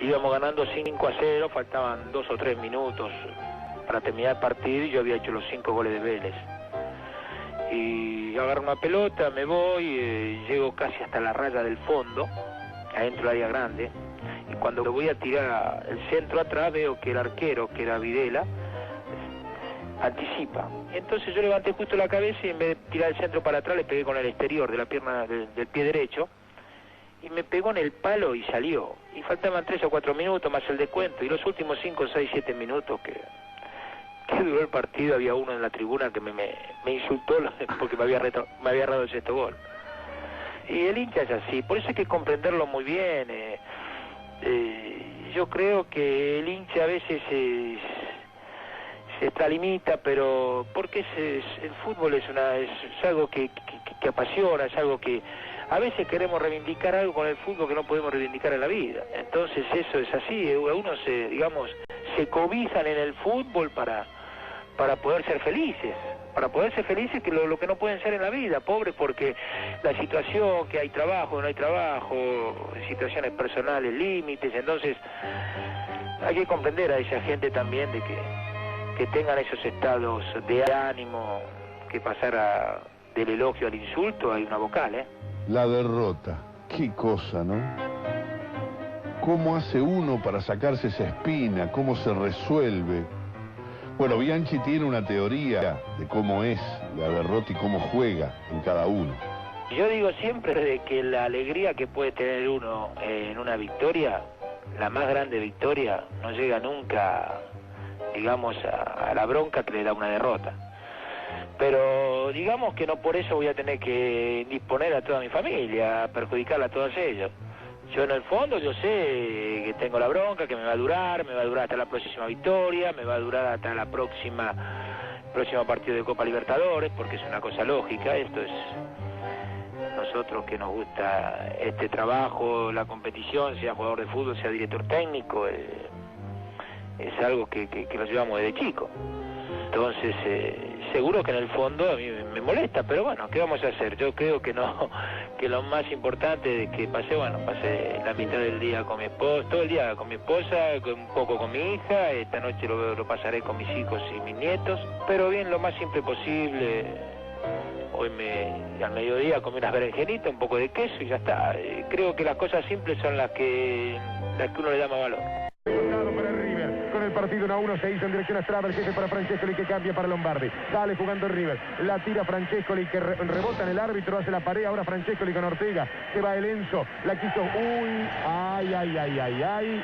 íbamos ganando 5-0, faltaban 2 o 3 minutos para terminar el partido y yo había hecho los 5 goles de Vélez. Y agarro una pelota, me voy, llego casi hasta la raya del fondo, adentro del área grande, y cuando voy a tirar el centro atrás veo que el arquero, que era Videla, anticipa. Entonces yo levanté justo la cabeza y en vez de tirar el centro para atrás le pegué con el exterior de la pierna del pie derecho y me pegó en el palo y salió. Y faltaban 3 o 4 minutos más el descuento y los últimos 5, 6, 7 minutos que duró el partido había uno en la tribuna que me insultó porque me había errado el 6º gol. Y el hincha es así, por eso hay que comprenderlo muy bien. Yo creo que el hincha a veces se extralimita, pero porque el fútbol es algo que apasiona, es algo que a veces queremos reivindicar algo con el fútbol que no podemos reivindicar en la vida. Entonces eso es así, uno se cobijan en el fútbol para poder ser felices, que lo que no pueden ser en la vida, pobres, porque la situación, que hay trabajo, no hay trabajo, situaciones personales, límites, entonces hay que comprender a esa gente también de que tengan esos estados de ánimo, que pasara del elogio al insulto hay una vocal, La derrota, qué cosa, ¿no? ¿Cómo hace uno para sacarse esa espina? ¿Cómo se resuelve? Bueno, Bianchi tiene una teoría de cómo es la derrota y cómo juega en cada uno. Yo digo siempre de que la alegría que puede tener uno en una victoria, la más grande victoria, no llega nunca, digamos, a la bronca que le da una derrota. Pero digamos que no por eso voy a tener que indisponer a toda mi familia, perjudicarla a todos ellos. Yo en el fondo yo sé que tengo la bronca, que me va a durar hasta la próxima victoria, me va a durar hasta la próximo partido de Copa Libertadores, porque es una cosa lógica, esto es nosotros que nos gusta este trabajo, la competición, sea jugador de fútbol, sea director técnico, es algo que lo llevamos desde chico. Entonces, seguro que en el fondo a mí me molesta, pero bueno, ¿qué vamos a hacer? Yo creo que no, que lo más importante es que pasé la mitad del día con mi esposa, todo el día con mi esposa, un poco con mi hija, esta noche lo pasaré con mis hijos y mis nietos, pero bien, lo más simple posible. Hoy al mediodía comí unas berenjenitas, un poco de queso y ya está. Creo que las cosas simples son las que uno le da más valor. Con el partido 1-1 se hizo en dirección a Strava, el jefe para Francescoli que cambia para Lombardi. Sale jugando River, la tira Francescoli que rebota en el árbitro, hace la pared, ahora Francescoli con Ortega, se va el Enzo, la quiso, ay.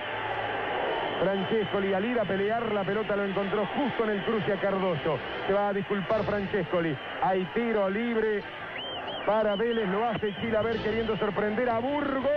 Francescoli al ir a pelear la pelota lo encontró justo en el cruce a Cardoso. Se va a disculpar Francescoli. Hay tiro libre para Vélez, lo hace Chilaver queriendo sorprender a Burgos.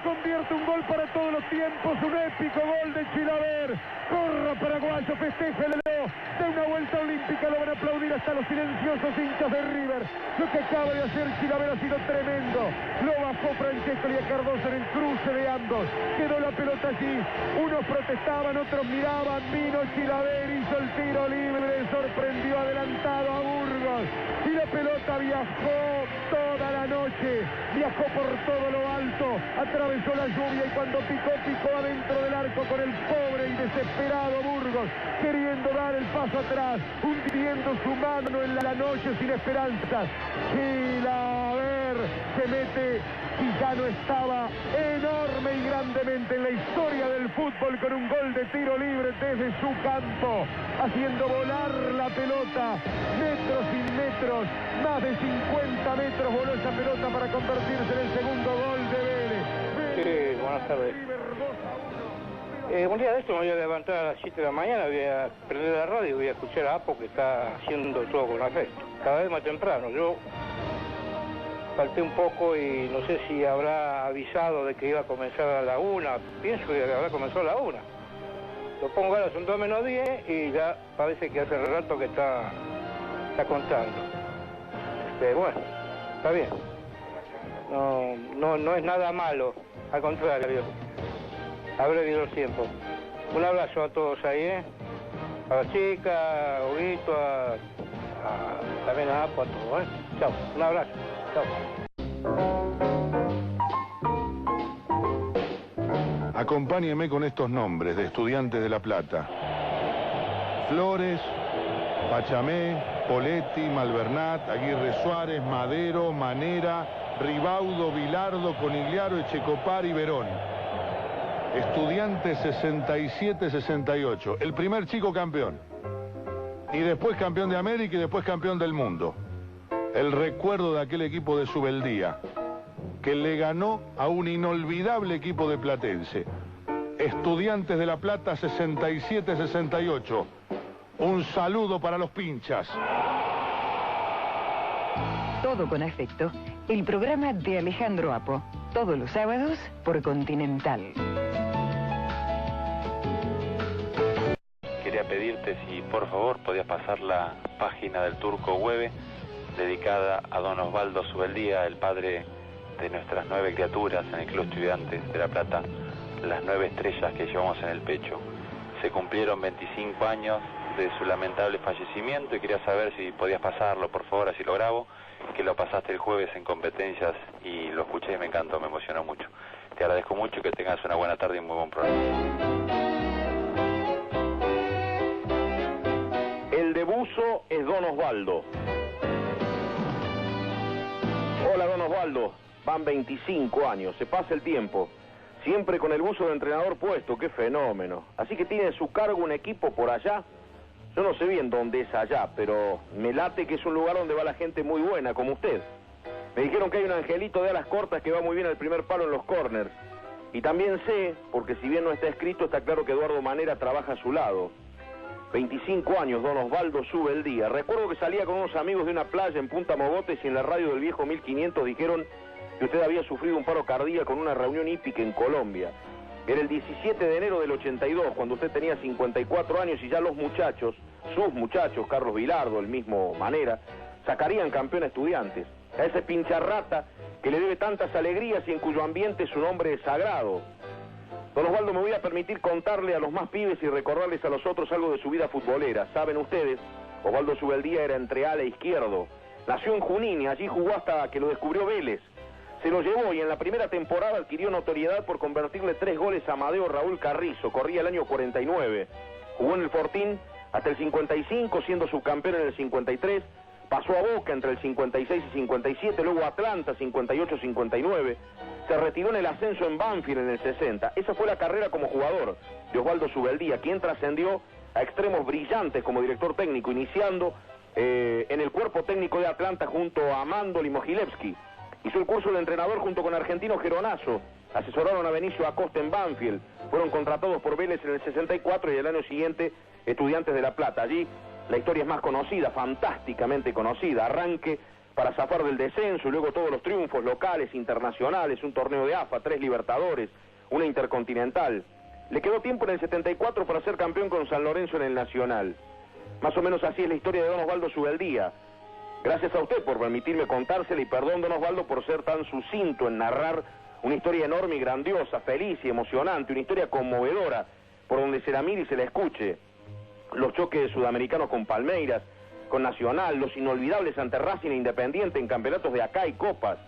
Convierte un gol para todos los tiempos, un épico gol de Chilaver. Corra paraguayo, festeja el Leo, da una vuelta olímpica, lo van a aplaudir hasta los silenciosos hinchas de River. Lo que acaba de hacer Chilaver ha sido tremendo. Lo bajó Francescoli a Cardoso en el cruce de ambos. Quedó la pelota allí. Unos protestaban, otros miraban. Vino Chilaver, hizo el tiro libre, sorprendió adelantado a Burgos. Y la pelota viajó toda la noche, viajó por todo lo alto, atravesó la lluvia y cuando picó adentro del arco con el pobre y desesperado Burgos, queriendo dar el paso atrás, hundiendo su mano en la noche sin esperanzas. Chilaver se mete y ya no estaba enorme y grandemente en la historia del fútbol con un gol de tiro libre desde su campo, haciendo volar la pelota metros y metros, más de 50 metros voló esa pelota para convertirse en el segundo gol de Vélez. Sí, buenas tardes. Un día de esto me voy a levantar a las 7 de la mañana, voy a prender la radio y voy a escuchar a Apo que está haciendo todo con afecto. Cada vez más temprano. Yo falté un poco y no sé si habrá avisado de que iba a comenzar a la 1. Pienso que habrá comenzado a la 1. Lo pongo ahora, son 2 menos 10 y ya parece que hace rato que está contando. Bueno, está bien. No es nada malo, al contrario. Habrá habido el tiempo. Un abrazo a todos ahí, ¿eh? A la chica, a Huguito, también a Apo, a todos, ¿eh? Chao, un abrazo. Chao. Acompáñeme con estos nombres de Estudiantes de La Plata: Flores, Pachamé, Poletti, Malvernat, Aguirre Suárez, Madero, Manera, Ribaudo, Vilardo, Conigliaro, Echecopar y Verón. Estudiantes 67-68, el primer chico campeón. Y después campeón de América y después campeón del mundo. El recuerdo de aquel equipo de Subeldía, que le ganó a un inolvidable equipo de Platense. Estudiantes de La Plata 67-68. Un saludo para los pinchas. Todo con afecto, el programa de Alejandro Apo, todos los sábados por Continental. Quería pedirte si por favor podías pasar la página del Turco Hueve dedicada a don Osvaldo Subeldía, el padre de nuestras 9 criaturas en el Club Estudiantes de La Plata, las 9 estrellas que llevamos en el pecho. Se cumplieron 25 años de su lamentable fallecimiento y quería saber si podías pasarlo, por favor, así lo grabo, que lo pasaste el jueves en competencias y lo escuché y me encantó, me emocionó mucho. Te agradezco mucho y que tengas una buena tarde y un muy buen programa. El de buzo es don Osvaldo. Hola, don Osvaldo. Van 25 años, se pasa el tiempo. Siempre con el buzo de entrenador puesto, qué fenómeno. Así que tiene a su cargo un equipo por allá. Yo no sé bien dónde es allá, pero me late que es un lugar donde va la gente muy buena, como usted. Me dijeron que hay un angelito de alas cortas que va muy bien al primer palo en los corners. Y también sé, porque si bien no está escrito, está claro que Eduardo Manera trabaja a su lado. 25 años, don Osvaldo Subeldía. Recuerdo que salía con unos amigos de una playa en Punta Mogotes y en la radio del viejo 1500 dijeron que usted había sufrido un paro cardíaco en una reunión hípica en Colombia. Era el 17 de enero del 82, cuando usted tenía 54 años y ya los muchachos, sus muchachos, Carlos Vilardo, el mismo Manera, sacarían campeón a Estudiantes. A ese pincharrata que le debe tantas alegrías y en cuyo ambiente su nombre es sagrado. Don Osvaldo, me voy a permitir contarle a los más pibes y recordarles a los otros algo de su vida futbolera. Saben ustedes, Osvaldo Subeldía era entreala izquierdo. Nació en Junín y allí jugó hasta que lo descubrió Vélez. Se lo llevó y en la primera temporada adquirió notoriedad por convertirle 3 goles a Amadeo Raúl Carrizo. Corría el año 49. Jugó en el Fortín hasta el 55, siendo subcampeón en el 53. Pasó a Boca entre el 56 y 57, luego a Atlanta, 58-59. Se retiró en el ascenso en Banfield en el 60. Esa fue la carrera como jugador de Osvaldo Subeldía, quien trascendió a extremos brillantes como director técnico, iniciando en el cuerpo técnico de Atlanta junto a Amando Limogilevsky. Hizo el curso de entrenador junto con Argentino Geronazo. Asesoraron a Benicio Acosta en Banfield. Fueron contratados por Vélez en el 64 y el año siguiente Estudiantes de La Plata. Allí la historia es más conocida, fantásticamente conocida. Arranque para zafar del descenso y luego todos los triunfos locales, internacionales, un torneo de AFA, 3 Libertadores, una Intercontinental. Le quedó tiempo en el 74 para ser campeón con San Lorenzo en el Nacional. Más o menos así es la historia de don Osvaldo Subeldía. Gracias a usted por permitirme contársela y perdón, don Osvaldo, por ser tan sucinto en narrar una historia enorme y grandiosa, feliz y emocionante, una historia conmovedora, por donde se la mire y se la escuche. Los choques sudamericanos con Palmeiras, con Nacional, los inolvidables ante Racing e Independiente en campeonatos de acá y copas,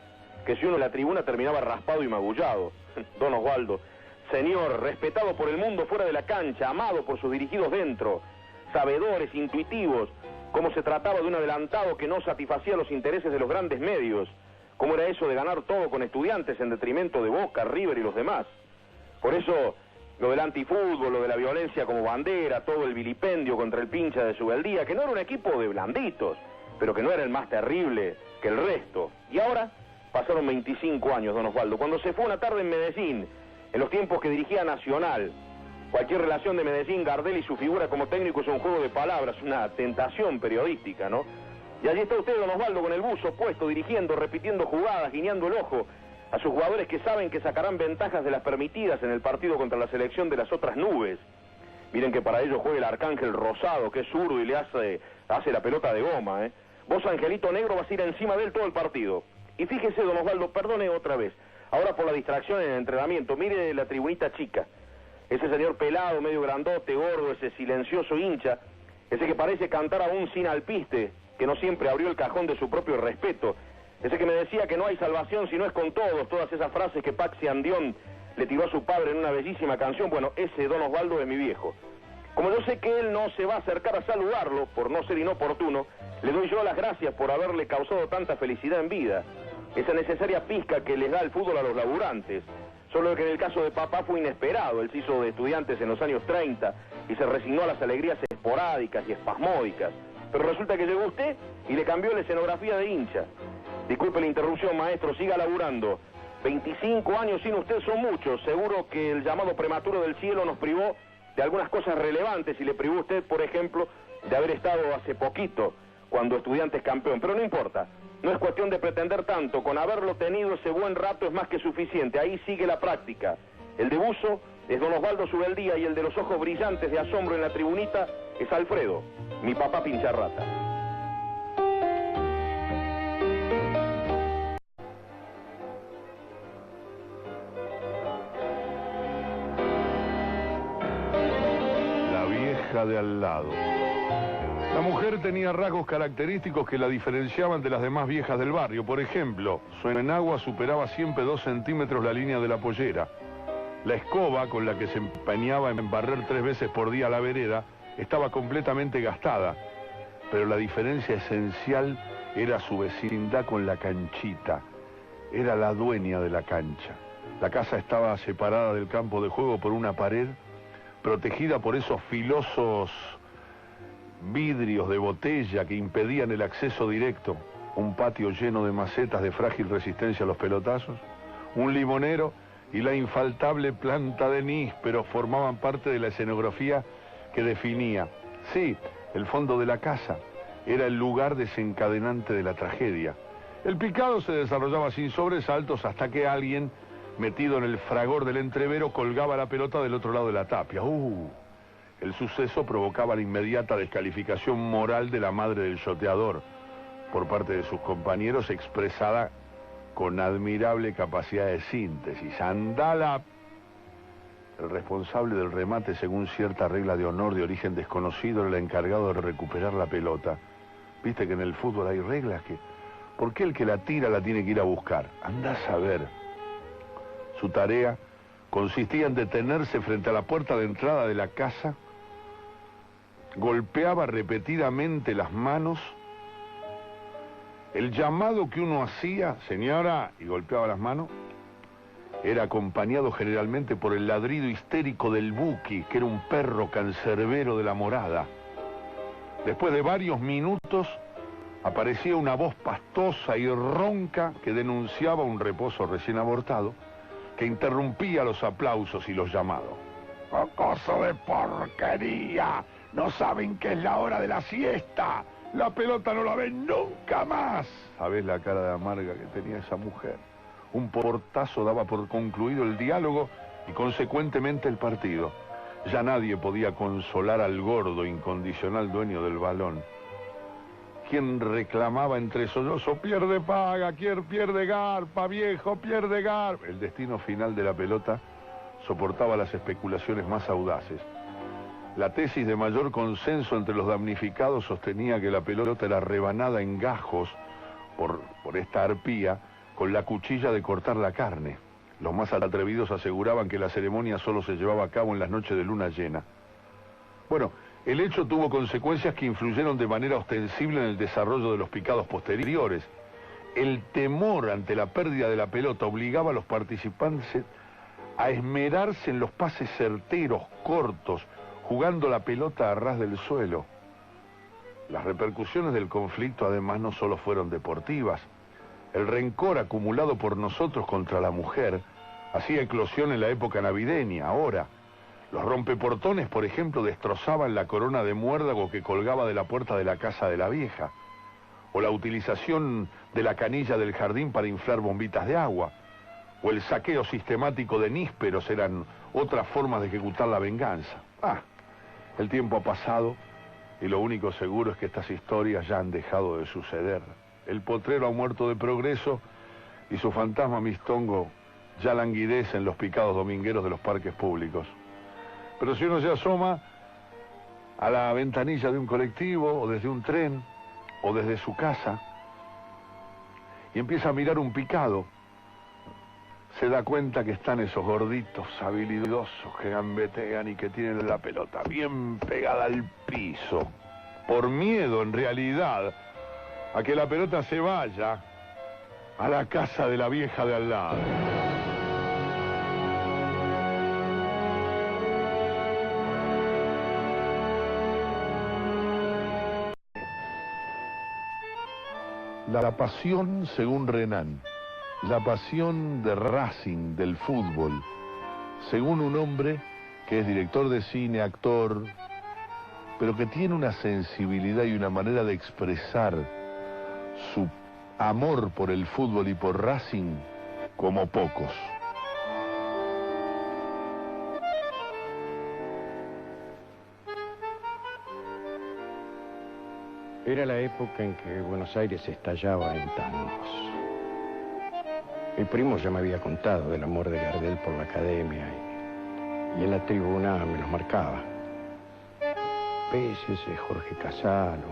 que si uno en la tribuna terminaba raspado y magullado. Don Osvaldo, señor, respetado por el mundo fuera de la cancha, amado por sus dirigidos dentro, sabedores, intuitivos, cómo se trataba de un adelantado que no satisfacía los intereses de los grandes medios, cómo era eso de ganar todo con Estudiantes en detrimento de Boca, River y los demás. Por eso, lo del antifútbol, lo de la violencia como bandera, todo el vilipendio contra el pincha de Subeldía, que no era un equipo de blanditos, pero que no era el más terrible que el resto. Y ahora pasaron 25 años, don Osvaldo, cuando se fue una tarde en Medellín, en los tiempos que dirigía Nacional. Cualquier relación de Medellín, Gardel y su figura como técnico es un juego de palabras, una tentación periodística, ¿no? Y allí está usted, don Osvaldo, con el buzo puesto, dirigiendo, repitiendo jugadas, guiñando el ojo a sus jugadores que saben que sacarán ventajas de las permitidas en el partido contra la selección de las otras nubes. Miren que para ello juega el Arcángel Rosado, que es zurdo y le hace la pelota de goma, ¿eh? Vos, Angelito Negro, vas a ir encima de él todo el partido. Y fíjese, don Osvaldo, perdone otra vez, ahora por la distracción en el entrenamiento, mire la tribunita chica. Ese señor pelado, medio grandote, gordo, ese silencioso hincha, ese que parece cantar aún sin alpiste, que no siempre abrió el cajón de su propio respeto, ese que me decía que no hay salvación si no es con todos, todas esas frases que Paxi Andión le tiró a su padre en una bellísima canción. Bueno, ese don Osvaldo es mi viejo. Como yo sé que él no se va a acercar a saludarlo, por no ser inoportuno, le doy yo las gracias por haberle causado tanta felicidad en vida, esa necesaria pizca que les da el fútbol a los laburantes. Solo que en el caso de papá fue inesperado. Él se hizo de estudiantes en los años 30 y se resignó a las alegrías esporádicas y espasmódicas. Pero resulta que llegó usted y le cambió la escenografía de hincha. Disculpe la interrupción, maestro, siga laburando. 25 años sin usted son muchos. Seguro que el llamado prematuro del cielo nos privó de algunas cosas relevantes y le privó usted, por ejemplo, de haber estado hace poquito cuando Estudiantes campeón. Pero no importa, no es cuestión de pretender tanto. Con haberlo tenido ese buen rato es más que suficiente. Ahí sigue la práctica. El de buzo es don Osvaldo Subeldía y el de los ojos brillantes de asombro en la tribunita es Alfredo, mi papá pincharrata. La vieja de al lado. La mujer tenía rasgos característicos que la diferenciaban de las demás viejas del barrio. Por ejemplo, su enagua superaba siempre 2 centímetros la línea de la pollera. La escoba con la que se empeñaba en barrer 3 veces por día la vereda estaba completamente gastada. Pero la diferencia esencial era su vecindad con la canchita. Era la dueña de la cancha. La casa estaba separada del campo de juego por una pared, protegida por esos filosos vidrios de botella que impedían el acceso directo, un patio lleno de macetas de frágil resistencia a los pelotazos, un limonero y la infaltable planta de níspero formaban parte de la escenografía que definía. Sí, el fondo de la casa era el lugar desencadenante de la tragedia. El picado se desarrollaba sin sobresaltos hasta que alguien, metido en el fragor del entrevero, colgaba la pelota del otro lado de la tapia. El suceso provocaba la inmediata descalificación moral de la madre del yoteador por parte de sus compañeros, expresada con admirable capacidad de síntesis. Andala. El responsable del remate, según cierta regla de honor de origen desconocido, era el encargado de recuperar la pelota. Viste que en el fútbol hay reglas que... ¿Por qué el que la tira la tiene que ir a buscar? Andá a saber. Su tarea consistía en detenerse frente a la puerta de entrada de la casa, golpeaba repetidamente las manos. El llamado que uno hacía, señora, y golpeaba las manos, era acompañado generalmente por el ladrido histérico del Buki, que era un perro cancerbero de la morada. Después de varios minutos, aparecía una voz pastosa y ronca que denunciaba un reposo recién abortado, que interrumpía los aplausos y los llamados. ¡Cocoso de porquería! No saben que es la hora de la siesta. La pelota no la ven nunca más. ¿Sabés la cara de amarga que tenía esa mujer? Un portazo daba por concluido el diálogo y consecuentemente el partido. Ya nadie podía consolar al gordo incondicional dueño del balón, quien reclamaba entre sollozos: pierde paga, quien pierde garpa, viejo, pierde garpa. El destino final de la pelota soportaba las especulaciones más audaces. La tesis de mayor consenso entre los damnificados sostenía que la pelota era rebanada en gajos por esta arpía con la cuchilla de cortar la carne. Los más atrevidos aseguraban que la ceremonia solo se llevaba a cabo en las noches de luna llena. Bueno, el hecho tuvo consecuencias que influyeron de manera ostensible en el desarrollo de los picados posteriores. El temor ante la pérdida de la pelota obligaba a los participantes a esmerarse en los pases certeros, cortos, jugando la pelota a ras del suelo. Las repercusiones del conflicto además no solo fueron deportivas. El rencor acumulado por nosotros contra la mujer hacía eclosión en la época navideña. Ahora, los rompeportones, por ejemplo, destrozaban la corona de muérdago que colgaba de la puerta de la casa de la vieja. o la utilización de la canilla del jardín para inflar bombitas de agua, o el saqueo sistemático de nísperos eran otras formas de ejecutar la venganza. El tiempo ha pasado y lo único seguro es que estas historias ya han dejado de suceder. El potrero ha muerto de progreso y su fantasma mistongo ya languidece en los picados domingueros de los parques públicos. Pero si uno se asoma a la ventanilla de un colectivo, o desde un tren, o desde su casa, y empieza a mirar un picado, se da cuenta que están esos gorditos habilidosos que gambetean y que tienen la pelota bien pegada al piso, por miedo en realidad a que la pelota se vaya a la casa de la vieja de al lado. La pasión, según Renan, la pasión de Racing, del fútbol, según un hombre que es director de cine, actor, pero que tiene una sensibilidad y una manera de expresar su amor por el fútbol y por Racing como pocos. Era la época en que Buenos Aires estallaba en tangos. Mi primo ya me había contado del amor de Gardel por la academia y en la tribuna me los marcaba. Peces, Jorge Casano,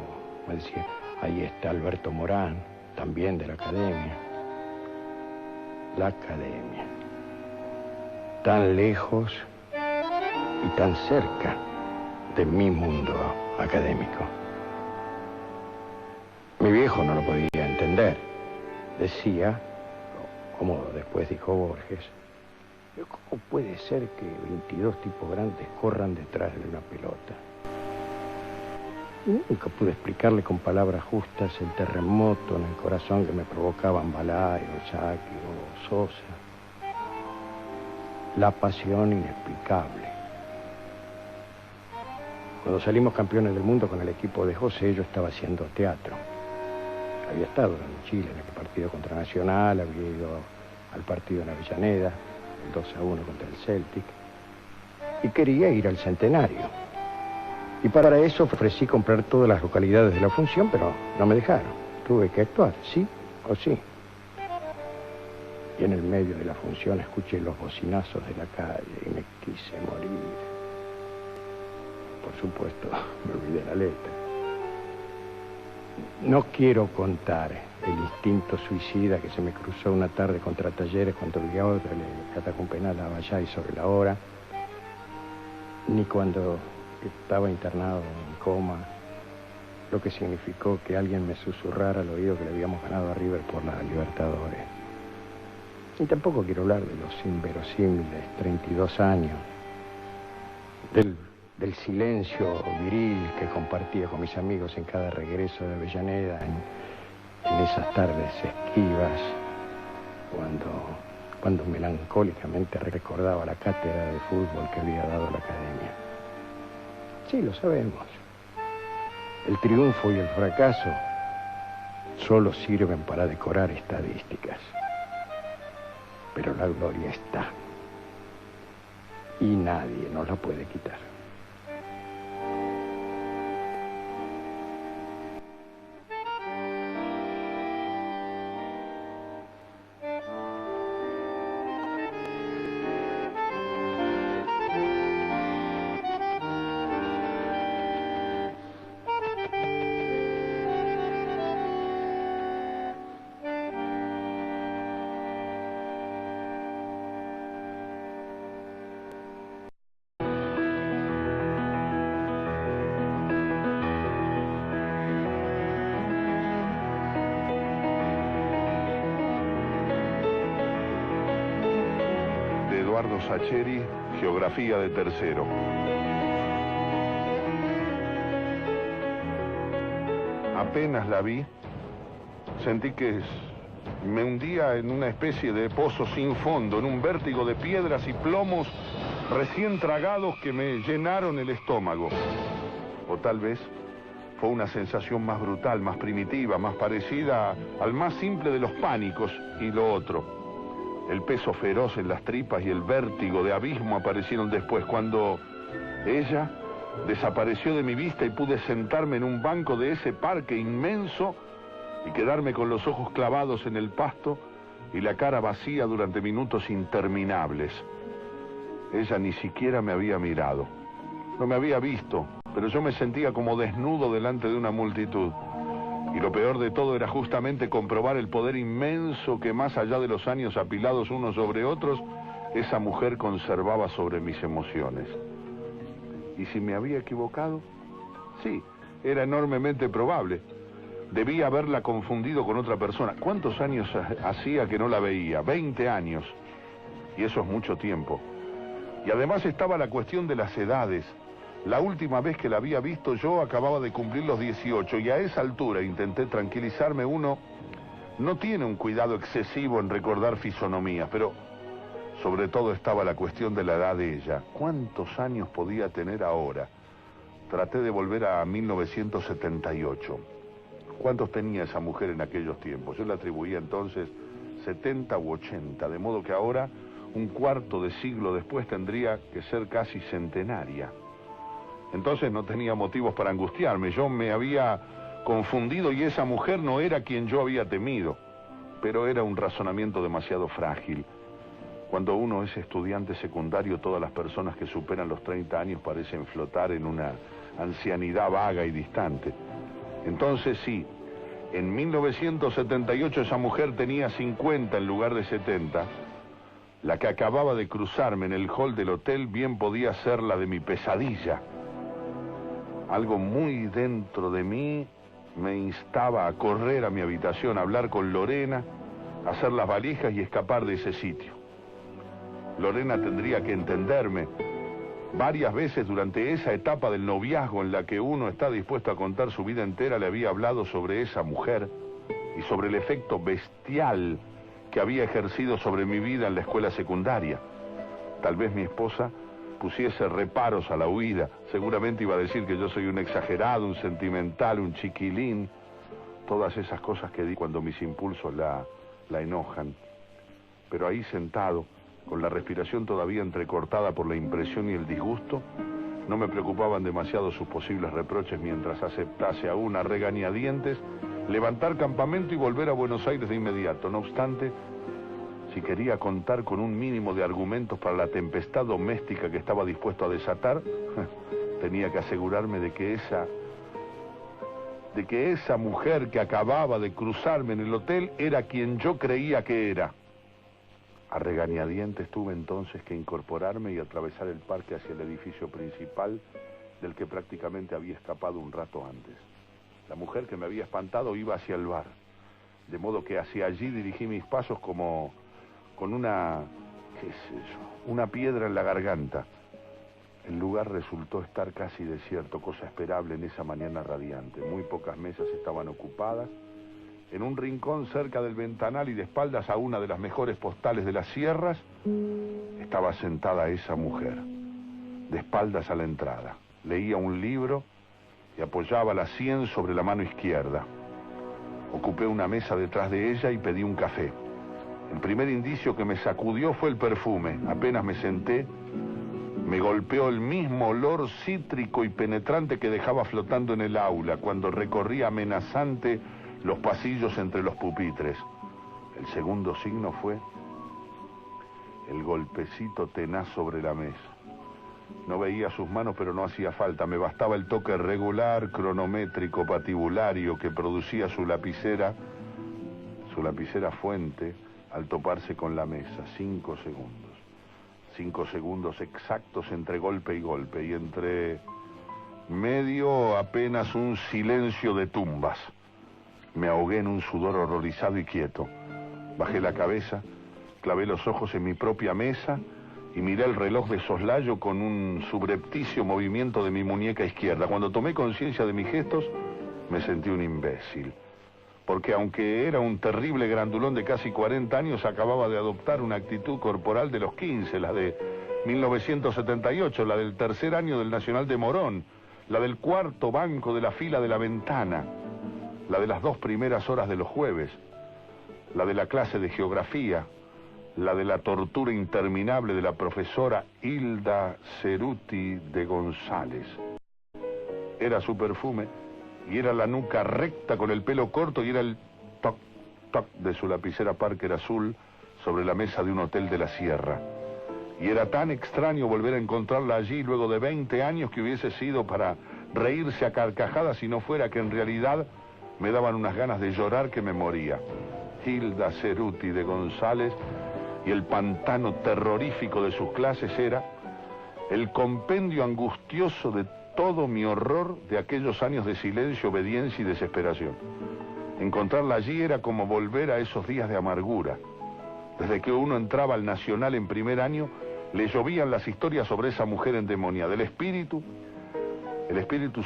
me decía, ahí está Alberto Morán, también de la academia. La academia. Tan lejos y tan cerca de mi mundo académico. Mi viejo no lo podía entender. Decía, como después dijo Borges, ¿cómo puede ser que 22 tipos grandes corran detrás de una pelota? Nunca pude explicarle con palabras justas el terremoto en el corazón que me provocaban Balay, o Saki o Sosa. La pasión inexplicable. Cuando salimos campeones del mundo con el equipo de José, yo estaba haciendo teatro. Había estado en Chile en el partido contra Nacional, había ido al partido en Avellaneda, el 2-1 contra el Celtic, y quería ir al Centenario. Y para eso ofrecí comprar todas las localidades de la función, pero no me dejaron. Tuve que actuar, sí o sí. Y en el medio de la función escuché los bocinazos de la calle y me quise morir. Por supuesto, me olvidé la letra. No quiero contar el instinto suicida que se me cruzó una tarde contra Talleres cuando el otra le catacó un penal a Vallay sobre la hora, ni cuando estaba internado en coma, lo que significó que alguien me susurrara al oído que le habíamos ganado a River por la Libertadores. Y tampoco quiero hablar de los inverosímiles 32 años, del silencio viril que compartía con mis amigos en cada regreso de Avellaneda, en esas tardes esquivas, cuando melancólicamente recordaba la cátedra de fútbol que había dado la academia. Sí, lo sabemos. El triunfo y el fracaso solo sirven para decorar estadísticas. Pero la gloria está. Y nadie nos la puede quitar. Eduardo Sacheri, Geografía de tercero. Apenas la vi, sentí que me hundía en una especie de pozo sin fondo, en un vértigo de piedras y plomos recién tragados que me llenaron el estómago. O tal vez Fue una sensación más brutal, más primitiva, más parecida al más simple de los pánicos. Y lo otro, el peso feroz en las tripas y el vértigo de abismo aparecieron después, cuando ella desapareció de mi vista y pude sentarme en un banco de ese parque inmenso y quedarme con los ojos clavados en el pasto y la cara vacía durante minutos interminables. Ella ni siquiera me había mirado. No me había visto, pero yo me sentía como desnudo delante de una multitud. Y lo peor de todo era justamente comprobar el poder inmenso que, más allá de los años apilados unos sobre otros, esa mujer conservaba sobre mis emociones. ¿Y si me había equivocado? Sí, era enormemente probable. Debía haberla confundido con otra persona. ¿Cuántos años hacía que no la veía? 20 años. Y eso es mucho tiempo. Y además estaba la cuestión de las edades. La última vez que la había visto yo acababa de cumplir los 18 y a esa altura, intenté tranquilizarme, uno no tiene un cuidado excesivo en recordar fisonomías, pero sobre todo estaba la cuestión de la edad de ella. ¿Cuántos años podía tener ahora? Traté de volver a 1978. ¿Cuántos tenía esa mujer en aquellos tiempos? Yo le atribuía entonces 70 u 80, de modo que ahora, un cuarto de siglo después, tendría que ser casi centenaria. Entonces no tenía motivos para angustiarme. Yo me había confundido y esa mujer no era quien yo había temido. Pero era un razonamiento demasiado frágil. Cuando uno es estudiante secundario, todas las personas que superan los 30 años parecen flotar en una ancianidad vaga y distante. Entonces sí, en 1978 esa mujer tenía 50 en lugar de 70. La que acababa de cruzarme en el hall del hotel bien podía ser la de mi pesadilla. Algo muy dentro de mí me instaba a correr a mi habitación, a hablar con Lorena, a hacer las valijas y escapar de ese sitio. Lorena tendría que entenderme. Varias veces durante esa etapa del noviazgo en la que uno está dispuesto a contar su vida entera, le había hablado sobre esa mujer y sobre el efecto bestial que había ejercido sobre mi vida en la escuela secundaria. Tal vez mi esposa pusiese reparos a la huida. Seguramente iba a decir que yo soy un exagerado, un sentimental, un chiquilín. Todas esas cosas que di cuando mis impulsos la enojan. Pero ahí sentado, con la respiración todavía entrecortada por la impresión y el disgusto, no me preocupaban demasiado sus posibles reproches mientras aceptase aún a regañadientes levantar campamento y volver a Buenos Aires de inmediato. No obstante, si quería contar con un mínimo de argumentos para la tempestad doméstica que estaba dispuesto a desatar, tenía que asegurarme de que esa mujer que acababa de cruzarme en el hotel era quien yo creía que era. A regañadientes tuve entonces que incorporarme y atravesar el parque hacia el edificio principal del que prácticamente había escapado un rato antes. La mujer que me había espantado iba hacia el bar, de modo que hacia allí dirigí mis pasos como con una piedra en la garganta. El lugar resultó estar casi desierto, cosa esperable en esa mañana radiante. Muy pocas mesas estaban ocupadas. En un rincón cerca del ventanal y de espaldas a una de las mejores postales de las sierras, estaba sentada esa mujer, de espaldas a la entrada. Leía un libro y apoyaba la sien sobre la mano izquierda. Ocupé una mesa detrás de ella y pedí un café. El primer indicio que me sacudió fue el perfume. Apenas me senté, me golpeó el mismo olor cítrico y penetrante que dejaba flotando en el aula cuando recorría amenazante los pasillos entre los pupitres. El segundo signo fue el golpecito tenaz sobre la mesa. No veía sus manos, pero no hacía falta. Me bastaba el toque regular, cronométrico, patibulario que producía su lapicera fuente al toparse con la mesa. 5 segundos. 5 segundos exactos entre golpe y golpe. Y entre medio apenas un silencio de tumbas. Me ahogué en un sudor horrorizado y quieto. Bajé la cabeza, clavé los ojos en mi propia mesa y miré el reloj de soslayo con un subrepticio movimiento de mi muñeca izquierda. Cuando tomé conciencia de mis gestos, me sentí un imbécil. Porque aunque era un terrible grandulón de casi 40 años, acababa de adoptar una actitud corporal de los 15, la de 1978, la del tercer año del Nacional de Morón, la del cuarto banco de la fila de la ventana, la de las 2 primeras horas de los jueves, la de la clase de geografía, la de la tortura interminable de la profesora Hilda Ceruti de González. Era su perfume, y era la nuca recta con el pelo corto, y era el toc, toc de su lapicera Parker azul sobre la mesa de un hotel de la Sierra. Y era tan extraño volver a encontrarla allí luego de 20 años que hubiese sido para reírse a carcajadas si no fuera que en realidad me daban unas ganas de llorar que me moría. Hilda Ceruti de González, y el pantano terrorífico de sus clases era el compendio angustioso de todo mi horror de aquellos años de silencio, obediencia y desesperación. Encontrarla allí era como volver a esos días de amargura. Desde que uno entraba al Nacional en primer año, le llovían las historias sobre esa mujer endemoniada. El espíritu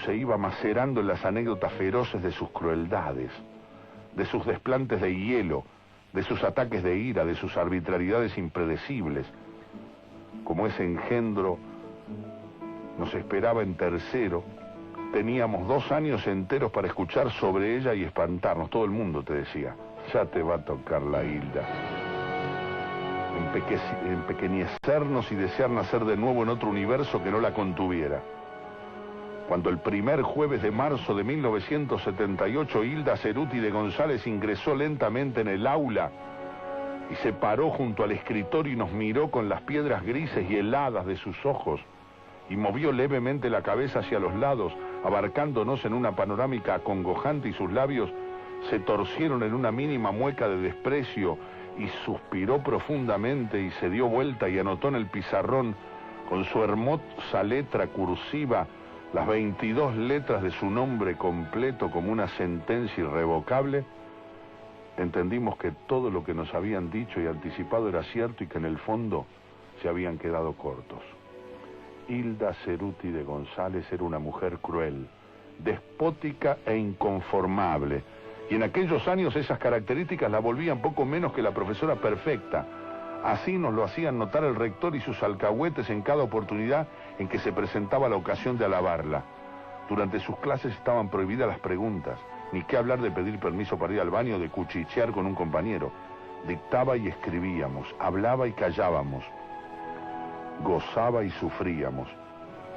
se iba macerando en las anécdotas feroces de sus crueldades, de sus desplantes de hielo, de sus ataques de ira, de sus arbitrariedades impredecibles. Como ese engendro nos esperaba en tercero, teníamos 2 años enteros para escuchar sobre ella y espantarnos. Todo el mundo te decía, ya te va a tocar la Hilda. Empequeñecernos y desear nacer de nuevo en otro universo que no la contuviera. Cuando el primer jueves de marzo de 1978 Hilda Ceruti de González ingresó lentamente en el aula y se paró junto al escritorio y nos miró con las piedras grises y heladas de sus ojos y movió levemente la cabeza hacia los lados, abarcándonos en una panorámica acongojante, y sus labios se torcieron en una mínima mueca de desprecio, y suspiró profundamente y se dio vuelta y anotó en el pizarrón con su hermosa letra cursiva las 22 letras de su nombre completo como una sentencia irrevocable. Entendimos que todo lo que nos habían dicho y anticipado era cierto y que en el fondo se habían quedado cortos. Hilda Ceruti de González era una mujer cruel, despótica e inconformable, y en aquellos años esas características la volvían poco menos que la profesora perfecta. Así nos lo hacían notar el rector y sus alcahuetes en cada oportunidad en que se presentaba la ocasión de alabarla. Durante sus clases estaban prohibidas las preguntas, ni qué hablar de pedir permiso para ir al baño o de cuchichear con un compañero. Dictaba y escribíamos, hablaba y callábamos, gozaba y sufríamos.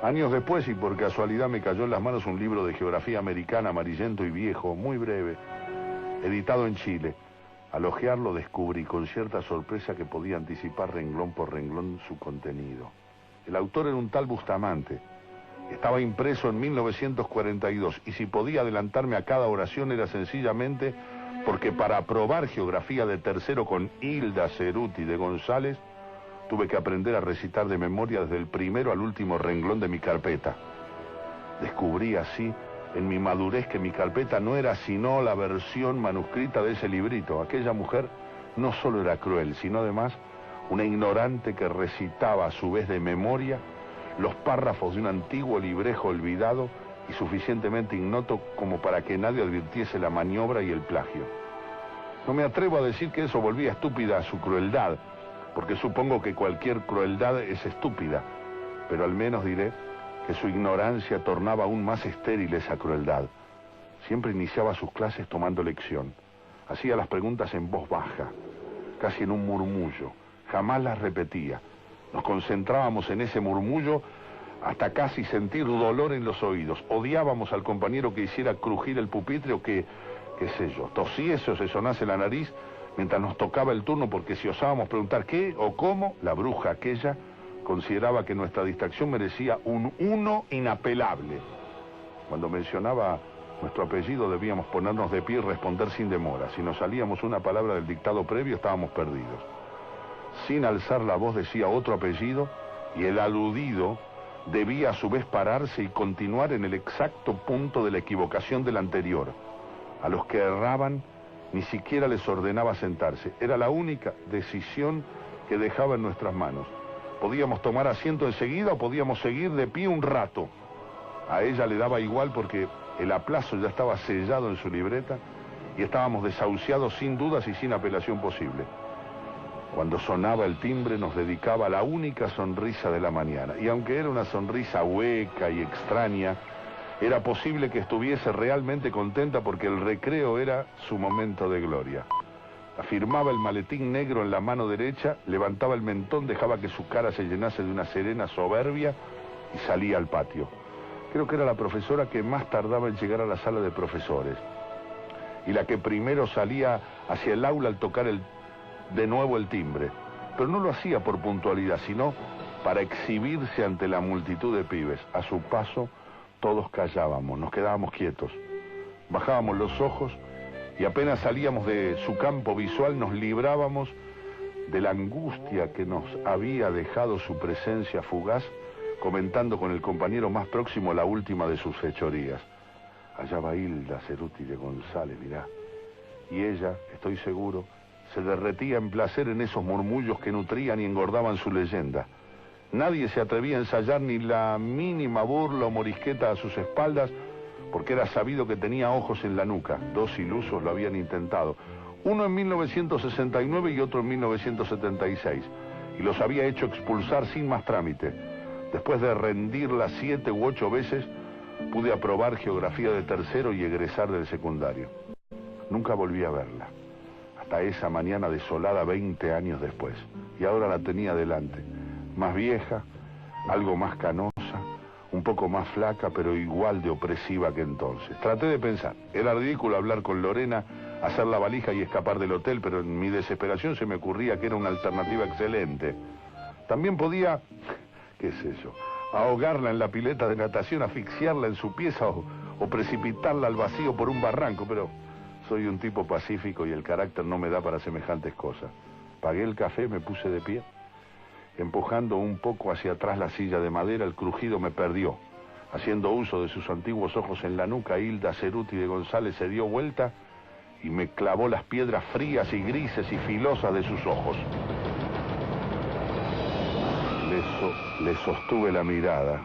Años después, y por casualidad me cayó en las manos un libro de geografía americana amarillento y viejo, muy breve, editado en Chile. Al hojearlo descubrí con cierta sorpresa que podía anticipar renglón por renglón su contenido. El autor era un tal Bustamante. Estaba impreso en 1942 y si podía adelantarme a cada oración era sencillamente porque para aprobar geografía de tercero con Hilda Ceruti de González tuve que aprender a recitar de memoria desde el primero al último renglón de mi carpeta. Descubrí así en mi madurez que mi carpeta no era sino la versión manuscrita de ese librito. Aquella mujer no solo era cruel, sino además una ignorante que recitaba a su vez de memoria los párrafos de un antiguo librejo olvidado y suficientemente ignoto como para que nadie advirtiese la maniobra y el plagio. No me atrevo a decir que eso volvía estúpida a su crueldad, porque supongo que cualquier crueldad es estúpida, pero al menos diré que su ignorancia tornaba aún más estéril esa crueldad. Siempre iniciaba sus clases tomando lección. Hacía las preguntas en voz baja, casi en un murmullo. Jamás las repetía. Nos concentrábamos en ese murmullo hasta casi sentir dolor en los oídos. Odiábamos al compañero que hiciera crujir el pupitre o que, qué sé yo, tosiese o se sonase la nariz mientras nos tocaba el turno, porque si osábamos preguntar qué o cómo, la bruja aquella consideraba que nuestra distracción merecía un 1 inapelable. Cuando mencionaba nuestro apellido debíamos ponernos de pie y responder sin demora. Si nos salíamos una palabra del dictado previo estábamos perdidos. Sin alzar la voz decía otro apellido y el aludido debía a su vez pararse y continuar en el exacto punto de la equivocación del anterior. A los que erraban ni siquiera les ordenaba sentarse. Era la única decisión que dejaba en nuestras manos. Podíamos tomar asiento enseguida o podíamos seguir de pie un rato. A ella le daba igual porque el aplazo ya estaba sellado en su libreta y estábamos desahuciados sin dudas y sin apelación posible. Cuando sonaba el timbre nos dedicaba la única sonrisa de la mañana. Y aunque era una sonrisa hueca y extraña, Era posible que estuviese realmente contenta porque el recreo era su momento de gloria. Afirmaba el maletín negro en la mano derecha, levantaba el mentón, dejaba que su cara se llenase de una serena soberbia y salía al patio. Creo que era la profesora que más tardaba en llegar a la sala de profesores y la que primero salía hacia el aula al tocar de nuevo el timbre. Pero no lo hacía por puntualidad, sino para exhibirse ante la multitud de pibes. A su paso, todos callábamos, nos quedábamos quietos, bajábamos los ojos y apenas salíamos de su campo visual nos librábamos de la angustia que nos había dejado su presencia fugaz, comentando con el compañero más próximo la última de sus fechorías. Allá va Hilda Ceruti de González, mirá. Y ella, estoy seguro, se derretía en placer en esos murmullos que nutrían y engordaban su leyenda. Nadie se atrevía a ensayar ni la mínima burla o morisqueta a sus espaldas, porque era sabido que tenía ojos en la nuca. Dos ilusos lo habían intentado, uno en 1969 y otro en 1976, y los había hecho expulsar sin más trámite. Después de rendirla 7 u 8 veces, pude aprobar geografía de tercero y egresar del secundario. Nunca volví a verla, hasta esa mañana desolada 20 años después, y ahora la tenía delante, más vieja, algo más canosa, un poco más flaca, pero igual de opresiva que entonces. Traté de pensar, era ridículo hablar con Lorena, hacer la valija y escapar del hotel, pero en mi desesperación se me ocurría que era una alternativa excelente. También podía, qué sé yo, ahogarla en la pileta de natación, asfixiarla en su pieza o precipitarla al vacío por un barranco, pero soy un tipo pacífico y el carácter no me da para semejantes cosas. Pagué el café, me puse de pie. Empujando un poco hacia atrás la silla de madera, el crujido me perdió. Haciendo uso de sus antiguos ojos en la nuca, Hilda Ceruti de González se dio vuelta y me clavó las piedras frías y grises y filosas de sus ojos. Le sostuve la mirada,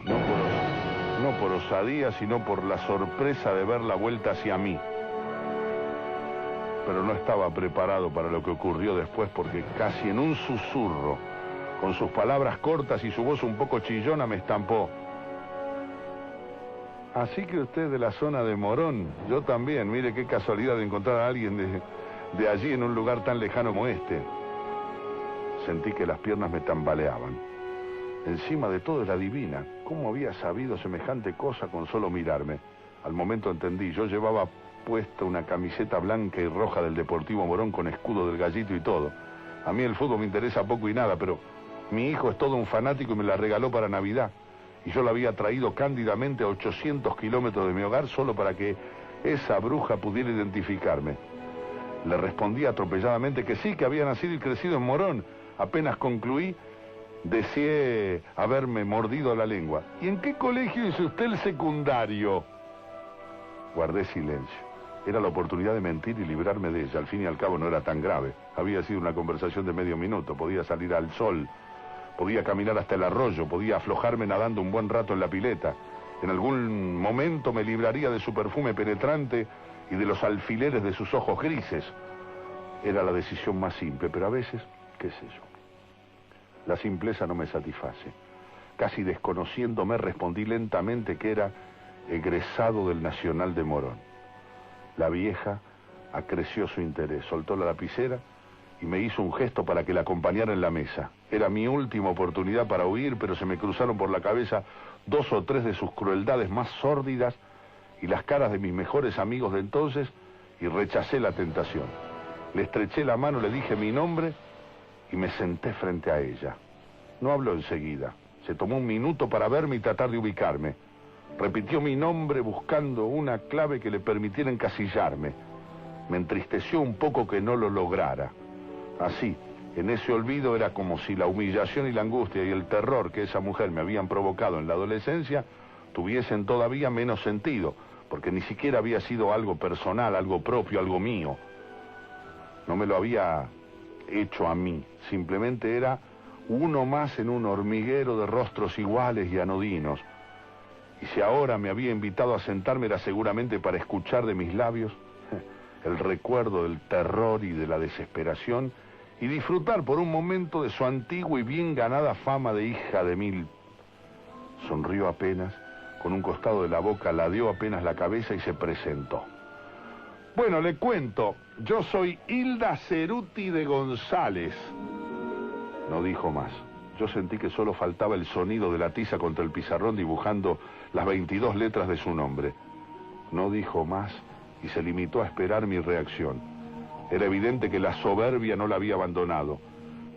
no por osadía, sino por la sorpresa de verla vuelta hacia mí. Pero no estaba preparado para lo que ocurrió después, porque casi en un susurro, con sus palabras cortas y su voz un poco chillona, me estampó. Así que usted es de la zona de Morón. Yo también. Mire qué casualidad de encontrar a alguien de allí en un lugar tan lejano como este. Sentí que las piernas me tambaleaban. Encima de todo era divina. ¿Cómo había sabido semejante cosa con solo mirarme? Al momento entendí. Yo llevaba puesta una camiseta blanca y roja del Deportivo Morón con escudo del Gallito y todo. A mí el fútbol me interesa poco y nada, pero mi hijo es todo un fanático y me la regaló para Navidad. Y yo la había traído cándidamente a 800 kilómetros de mi hogar solo para que esa bruja pudiera identificarme. Le respondí atropelladamente que sí, que había nacido y crecido en Morón. Apenas concluí, deseé haberme mordido la lengua. ¿Y en qué colegio hizo usted el secundario? Guardé silencio. Era la oportunidad de mentir y librarme de ella. Al fin y al cabo no era tan grave. Había sido una conversación de medio minuto. Podía salir al sol, podía caminar hasta el arroyo, podía aflojarme nadando un buen rato en la pileta. En algún momento me libraría de su perfume penetrante y de los alfileres de sus ojos grises. Era la decisión más simple, pero a veces, qué sé yo, la simpleza no me satisface. Casi desconociéndome, respondí lentamente que era egresado del Nacional de Morón. La vieja acreció su interés, soltó la lapicera y me hizo un gesto para que la acompañara en la mesa. Era mi última oportunidad para huir, pero se me cruzaron por la cabeza 2 o 3 de sus crueldades más sórdidas y las caras de mis mejores amigos de entonces, y rechacé la tentación. Le estreché la mano, le dije mi nombre y me senté frente a ella. No habló enseguida. Se tomó un minuto para verme y tratar de ubicarme. Repitió mi nombre buscando una clave que le permitiera encasillarme. Me entristeció un poco que no lo lograra. Así, en ese olvido era como si la humillación y la angustia y el terror que esa mujer me habían provocado en la adolescencia tuviesen todavía menos sentido, porque ni siquiera había sido algo personal, algo propio, algo mío. No me lo había hecho a mí, simplemente era uno más en un hormiguero de rostros iguales y anodinos. Y si ahora me había invitado a sentarme era seguramente para escuchar de mis labios el recuerdo del terror y de la desesperación y disfrutar por un momento de su antigua y bien ganada fama de hija de mil. Sonrió apenas con un costado de la boca, ladeó apenas la cabeza y se presentó. Bueno, le cuento, yo soy Hilda Ceruti de González. No dijo más. Yo sentí que solo faltaba el sonido de la tiza contra el pizarrón dibujando las 22 letras de su nombre. No dijo más y se limitó a esperar mi reacción. Era evidente que la soberbia no la había abandonado.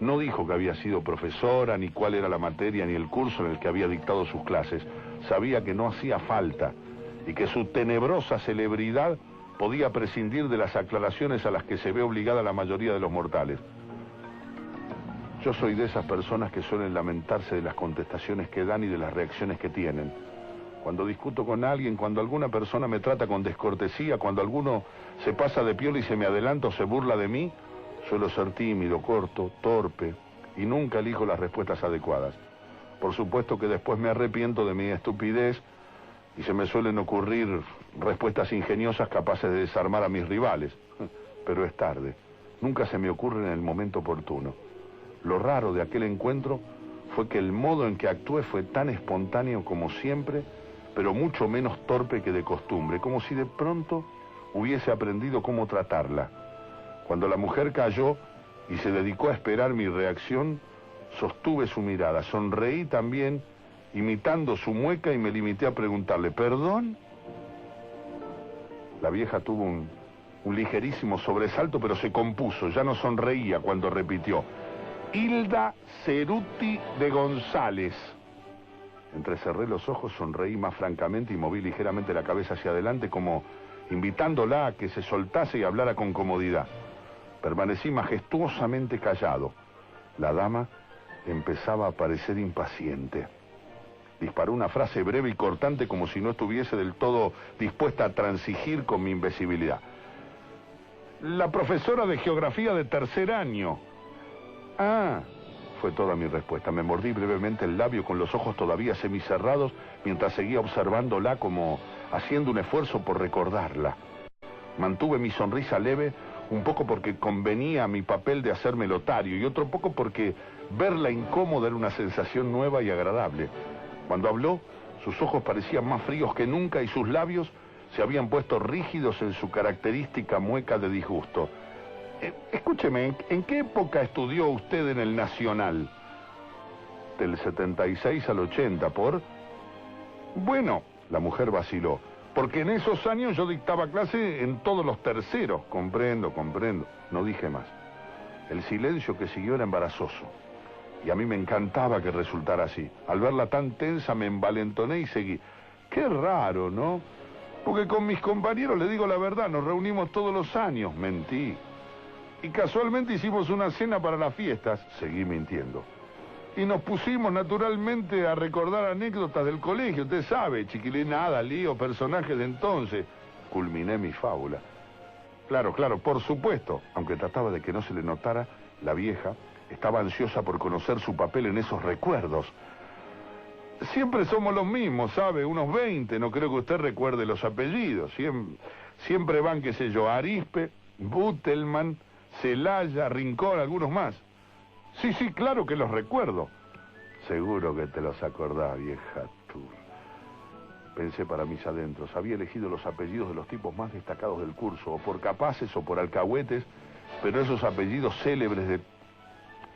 No dijo que había sido profesora, ni cuál era la materia, ni el curso en el que había dictado sus clases. Sabía que no hacía falta y que su tenebrosa celebridad podía prescindir de las aclaraciones a las que se ve obligada la mayoría de los mortales. Yo soy de esas personas que suelen lamentarse de las contestaciones que dan y de las reacciones que tienen. Cuando discuto con alguien, cuando alguna persona me trata con descortesía, cuando alguno se pasa de piola y se me adelanta o se burla de mí, suelo ser tímido, corto, torpe y nunca elijo las respuestas adecuadas. Por supuesto que después me arrepiento de mi estupidez y se me suelen ocurrir respuestas ingeniosas capaces de desarmar a mis rivales. Pero es tarde. Nunca se me ocurre en el momento oportuno. Lo raro de aquel encuentro fue que el modo en que actué fue tan espontáneo como siempre, pero mucho menos torpe que de costumbre, como si de pronto hubiese aprendido cómo tratarla. Cuando la mujer calló y se dedicó a esperar mi reacción, sostuve su mirada, sonreí también, imitando su mueca y me limité a preguntarle, ¿perdón? La vieja tuvo un ligerísimo sobresalto, pero se compuso, ya no sonreía cuando repitió, Hilda Ceruti de González. Entrecerré los ojos, sonreí más francamente y moví ligeramente la cabeza hacia adelante como invitándola a que se soltase y hablara con comodidad. Permanecí majestuosamente callado. La dama empezaba a parecer impaciente. Disparó una frase breve y cortante como si no estuviese del todo dispuesta a transigir con mi invisibilidad. La profesora de geografía de tercer año. Ah, fue toda mi respuesta. Me mordí brevemente el labio con los ojos todavía semicerrados mientras seguía observándola como haciendo un esfuerzo por recordarla. Mantuve mi sonrisa leve, un poco porque convenía a mi papel de hacerme lotario y otro poco porque verla incómoda era una sensación nueva y agradable. Cuando habló, sus ojos parecían más fríos que nunca y sus labios se habían puesto rígidos en su característica mueca de disgusto. Escúcheme, ¿en qué época estudió usted en el Nacional? Del 76 al 80, ¿por? Bueno, la mujer vaciló, porque en esos años yo dictaba clase en todos los terceros. Comprendo. No dije más. El silencio que siguió era embarazoso. Y a mí me encantaba que resultara así. Al verla tan tensa me envalentoné y seguí. Qué raro, ¿no? Porque con mis compañeros, le digo la verdad, nos reunimos todos los años. Mentí. Y casualmente hicimos una cena para las fiestas. Seguí mintiendo. Y nos pusimos naturalmente a recordar anécdotas del colegio. Usted sabe, chiquilinada, lío, personajes de entonces. Culminé mi fábula. Claro, por supuesto. Aunque trataba de que no se le notara, la vieja estaba ansiosa por conocer su papel en esos recuerdos. Siempre somos los mismos, ¿sabe? Unos 20, no creo que usted recuerde los apellidos. Siempre van, qué sé yo, Arispe, Butelman, Celaya, Rincón, algunos más. Sí, claro que los recuerdo. Seguro que te los acordás, vieja tú. Pensé para mis adentros. Había elegido los apellidos de los tipos más destacados del curso, o por capaces o por alcahuetes, pero esos apellidos célebres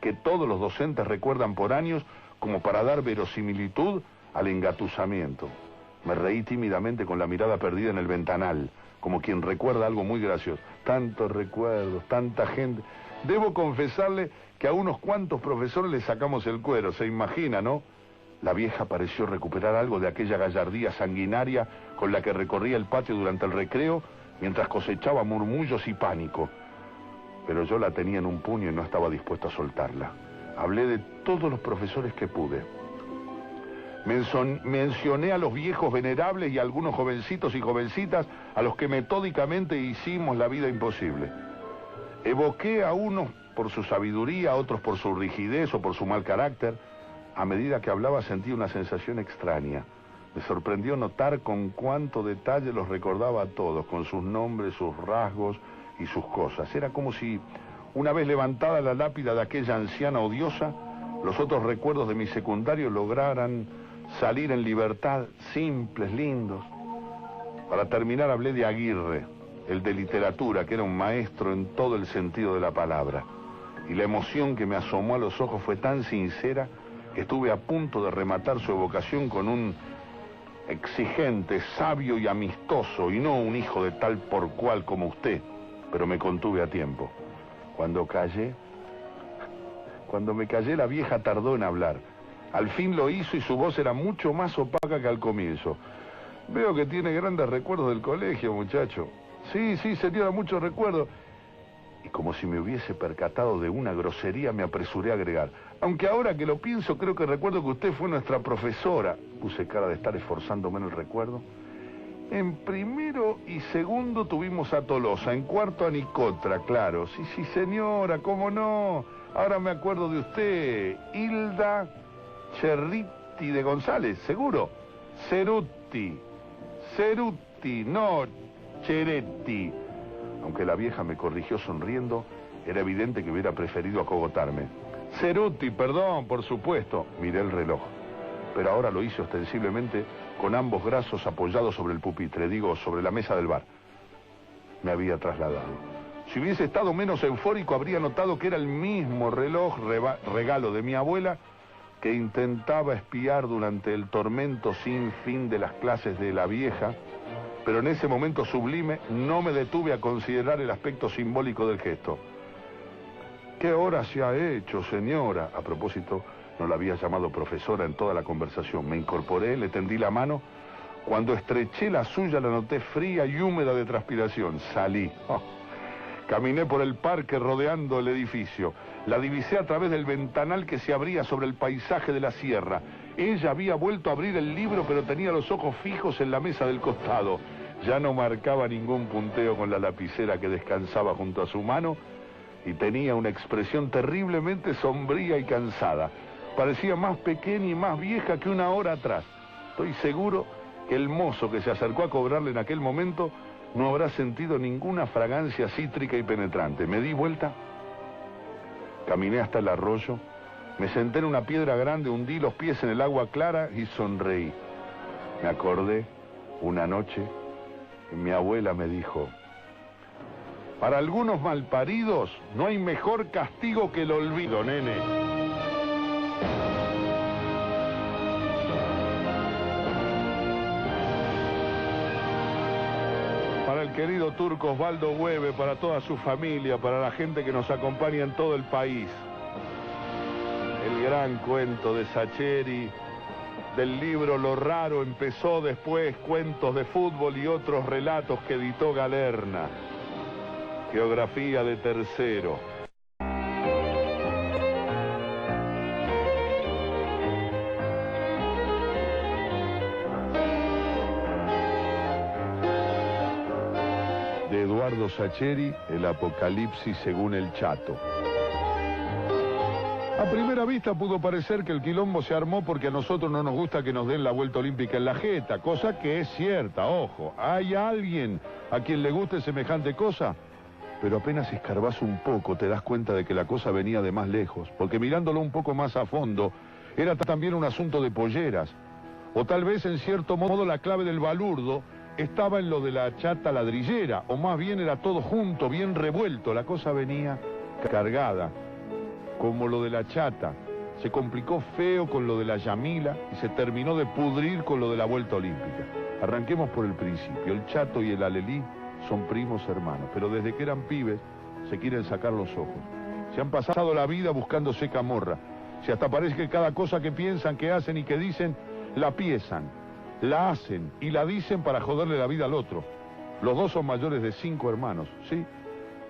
que todos los docentes recuerdan por años como para dar verosimilitud al engatusamiento. Me reí tímidamente con la mirada perdida en el ventanal, como quien recuerda algo muy gracioso. Tantos recuerdos, tanta gente. Debo confesarle que a unos cuantos profesores les sacamos el cuero, se imagina, ¿no? La vieja pareció recuperar algo de aquella gallardía sanguinaria con la que recorría el patio durante el recreo mientras cosechaba murmullos y pánico. Pero yo la tenía en un puño y no estaba dispuesto a soltarla. Hablé de todos los profesores que pude. Mencioné a los viejos venerables y a algunos jovencitos y jovencitas a los que metódicamente hicimos la vida imposible. Evoqué a unos por su sabiduría, a otros por su rigidez o por su mal carácter. A medida que hablaba sentí una sensación extraña. Me sorprendió notar con cuánto detalle los recordaba a todos, con sus nombres, sus rasgos y sus cosas. Era como si, una vez levantada la lápida de aquella anciana odiosa, los otros recuerdos de mi secundario lograran salir en libertad, simples, lindos. Para terminar hablé de Aguirre, el de literatura, que era un maestro en todo el sentido de la palabra. Y la emoción que me asomó a los ojos fue tan sincera que estuve a punto de rematar su evocación con un exigente, sabio y amistoso, y no un hijo de tal por cual como usted, pero me contuve a tiempo. Cuando me callé, la vieja tardó en hablar. Al fin lo hizo y su voz era mucho más opaca que al comienzo. Veo que tiene grandes recuerdos del colegio, muchacho. Sí, señora, muchos recuerdos. Y como si me hubiese percatado de una grosería, me apresuré a agregar: aunque ahora que lo pienso, creo que recuerdo que usted fue nuestra profesora. Puse cara de estar esforzándome en el recuerdo. En primero y segundo tuvimos a Tolosa, en cuarto a Nicotra, claro. Sí, señora, cómo no. Ahora me acuerdo de usted. Hilda Cerriti de González, ¿seguro? Cerutti, no Cheretti. Aunque la vieja me corrigió sonriendo, era evidente que hubiera preferido acogotarme. Cerutti, perdón, por supuesto. Miré el reloj, pero ahora lo hice ostensiblemente con ambos brazos apoyados sobre el pupitre, digo, sobre la mesa del bar. Me había trasladado. Si hubiese estado menos eufórico, habría notado que era el mismo reloj regalo de mi abuela, que intentaba espiar durante el tormento sin fin de las clases de la vieja, pero en ese momento sublime no me detuve a considerar el aspecto simbólico del gesto. ¿Qué hora se ha hecho, señora? A propósito, no la había llamado profesora en toda la conversación. Me incorporé, le tendí la mano. Cuando estreché la suya, la noté fría y húmeda de transpiración. Salí. Caminé por el parque rodeando el edificio. La divisé a través del ventanal que se abría sobre el paisaje de la sierra. Ella había vuelto a abrir el libro, pero tenía los ojos fijos en la mesa del costado. Ya no marcaba ningún punteo con la lapicera que descansaba junto a su mano, y tenía una expresión terriblemente sombría y cansada. Parecía más pequeña y más vieja que una hora atrás. Estoy seguro que el mozo que se acercó a cobrarle en aquel momento no habrá sentido ninguna fragancia cítrica y penetrante. Me di vuelta, caminé hasta el arroyo, me senté en una piedra grande, hundí los pies en el agua clara y sonreí. Me acordé una noche que mi abuela me dijo: para algunos malparidos no hay mejor castigo que el olvido, nene. Para el querido turco Osvaldo Hueve, para toda su familia, para la gente que nos acompaña en todo el país. El gran cuento de Sacheri, del libro Lo Raro empezó después, cuentos de fútbol y otros relatos que editó Galerna. Geografía de tercero. De Eduardo Sacheri, El Apocalipsis según el Chato. A primera vista pudo parecer que el quilombo se armó porque a nosotros no nos gusta que nos den la vuelta olímpica en la jeta, cosa que es cierta, ojo. ¿Hay alguien a quien le guste semejante cosa? Pero apenas escarbas un poco te das cuenta de que la cosa venía de más lejos, porque mirándolo un poco más a fondo, era también un asunto de polleras. O tal vez en cierto modo la clave del balurdo estaba en lo de la chata ladrillera, o más bien era todo junto, bien revuelto. La cosa venía cargada, como lo de la chata. Se complicó feo con lo de la Yamila y se terminó de pudrir con lo de la vuelta olímpica. Arranquemos por el principio. El Chato y el Alelí son primos hermanos, pero desde que eran pibes se quieren sacar los ojos. Se han pasado la vida buscándose camorra. Si hasta parece que cada cosa que piensan, que hacen y que dicen, la piensan, la hacen y la dicen para joderle la vida al otro. Los dos son mayores de 5 hermanos, ¿sí?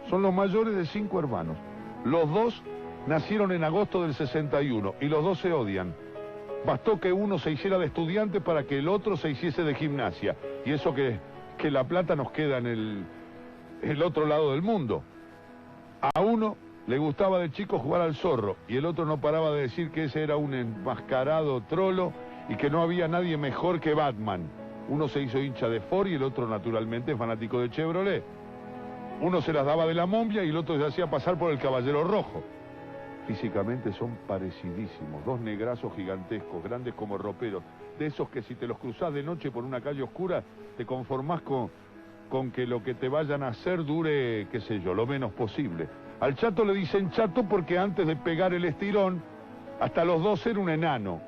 Son los mayores de 5 hermanos. Los dos nacieron en agosto del 61 y los dos se odian. Bastó que uno se hiciera de estudiante para que el otro se hiciese de gimnasia. Y eso que la plata nos queda en el otro lado del mundo. A uno le gustaba de chico jugar al zorro y el otro no paraba de decir que ese era un enmascarado trolo y que no había nadie mejor que Batman. Uno se hizo hincha de Ford y el otro naturalmente fanático de Chevrolet. Uno se las daba de la momia y el otro se hacía pasar por el Caballero Rojo. Físicamente son parecidísimos, dos negrazos gigantescos, grandes como roperos. de esos que si te los cruzás de noche por una calle oscura, te conformás con que lo que te vayan a hacer dure, qué sé yo, lo menos posible. Al Chato le dicen Chato porque antes de pegar el estirón, hasta los dos era un enano.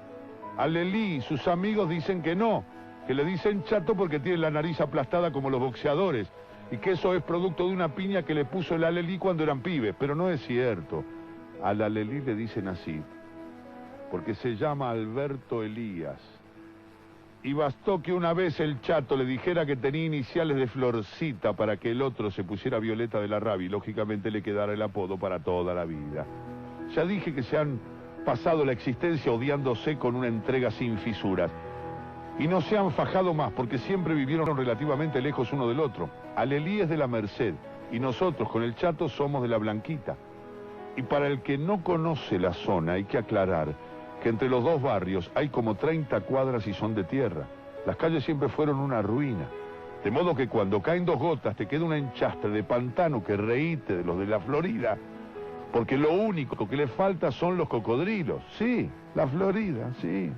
A Lelí y sus amigos dicen que no, que le dicen Chato porque tiene la nariz aplastada como los boxeadores, y que eso es producto de una piña que le puso el Alelí cuando eran pibes, pero no es cierto. Al Alelí le dicen así, porque se llama Alberto Elías. Y bastó que una vez el Chato le dijera que tenía iniciales de Florcita para que el otro se pusiera Violeta de la Rabia y lógicamente le quedara el apodo para toda la vida. Ya dije que se han pasado la existencia odiándose con una entrega sin fisuras. Y no se han fajado más porque siempre vivieron relativamente lejos uno del otro. Alelí es de la Merced y nosotros con el Chato somos de la Blanquita. Y para el que no conoce la zona hay que aclarar que entre los dos barrios hay como 30 cuadras y son de tierra. Las calles siempre fueron una ruina. De modo que cuando caen dos gotas te queda un enchastre de pantano que reíte de los de la Florida, porque lo único que le falta son los cocodrilos. Sí, la Florida, sí.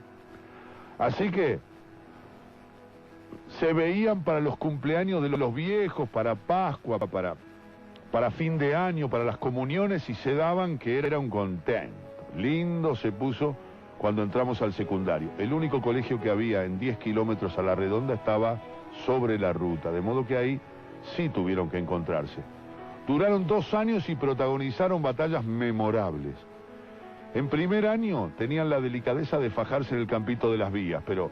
Así que se veían para los cumpleaños de los viejos, para Pascua, para fin de año, para las comuniones, y se daban que era un contento. Lindo se puso cuando entramos al secundario. El único colegio que había en 10 kilómetros a la redonda estaba sobre la ruta, de modo que ahí sí tuvieron que encontrarse. Duraron 2 años y protagonizaron batallas memorables. En primer año tenían la delicadeza de fajarse en el campito de las vías, pero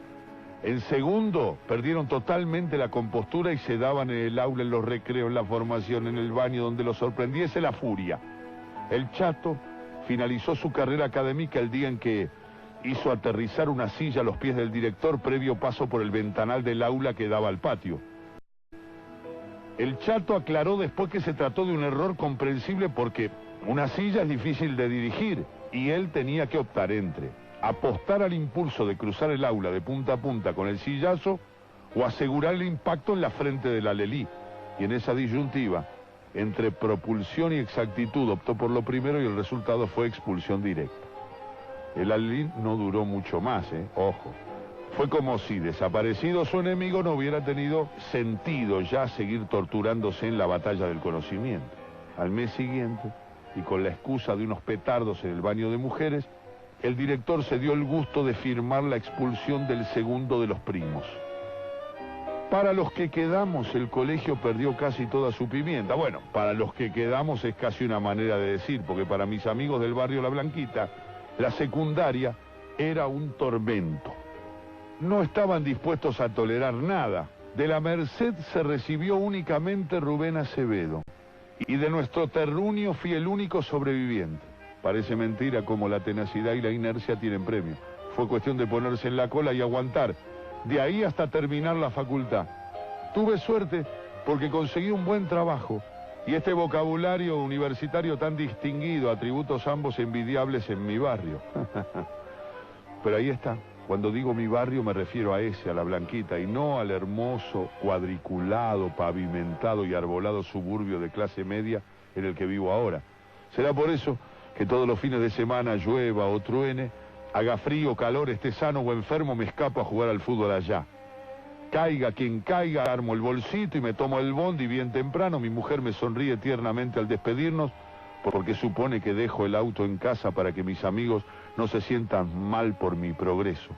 en segundo perdieron totalmente la compostura y se daban en el aula, en los recreos, en la formación, en el baño, donde los sorprendiese la furia. El Chato finalizó su carrera académica el día en que hizo aterrizar una silla a los pies del director previo paso por el ventanal del aula que daba al patio. El Chato aclaró después que se trató de un error comprensible porque una silla es difícil de dirigir y él tenía que optar entre apostar al impulso de cruzar el aula de punta a punta con el sillazo o asegurar el impacto en la frente del Alelí. Y en esa disyuntiva, entre propulsión y exactitud, optó por lo primero y el resultado fue expulsión directa. El Alelí no duró mucho más, ojo. Fue como si, desaparecido su enemigo, no hubiera tenido sentido ya seguir torturándose en la batalla del conocimiento. Al mes siguiente, y con la excusa de unos petardos en el baño de mujeres, el director se dio el gusto de firmar la expulsión del segundo de los primos. Para los que quedamos, el colegio perdió casi toda su pimienta. Bueno, para los que quedamos es casi una manera de decir, porque para mis amigos del barrio La Blanquita, la secundaria era un tormento. No estaban dispuestos a tolerar nada. De la Merced se recibió únicamente Rubén Acevedo. Y de nuestro terruño fui el único sobreviviente. Parece mentira como la tenacidad y la inercia tienen premio. Fue cuestión de ponerse en la cola y aguantar. De ahí hasta terminar la facultad. Tuve suerte porque conseguí un buen trabajo. Y este vocabulario universitario tan distinguido, atributos ambos envidiables en mi barrio. Pero ahí está. Cuando digo mi barrio me refiero a ese, a La Blanquita, y no al hermoso, cuadriculado, pavimentado y arbolado suburbio de clase media en el que vivo ahora. Será por eso que todos los fines de semana, llueva o truene, haga frío, calor, esté sano o enfermo, me escapo a jugar al fútbol allá. Caiga quien caiga, armo el bolsito y me tomo el bondi bien temprano. Mi mujer me sonríe tiernamente al despedirnos porque supone que dejo el auto en casa para que mis amigos no se sientan mal por mi progreso.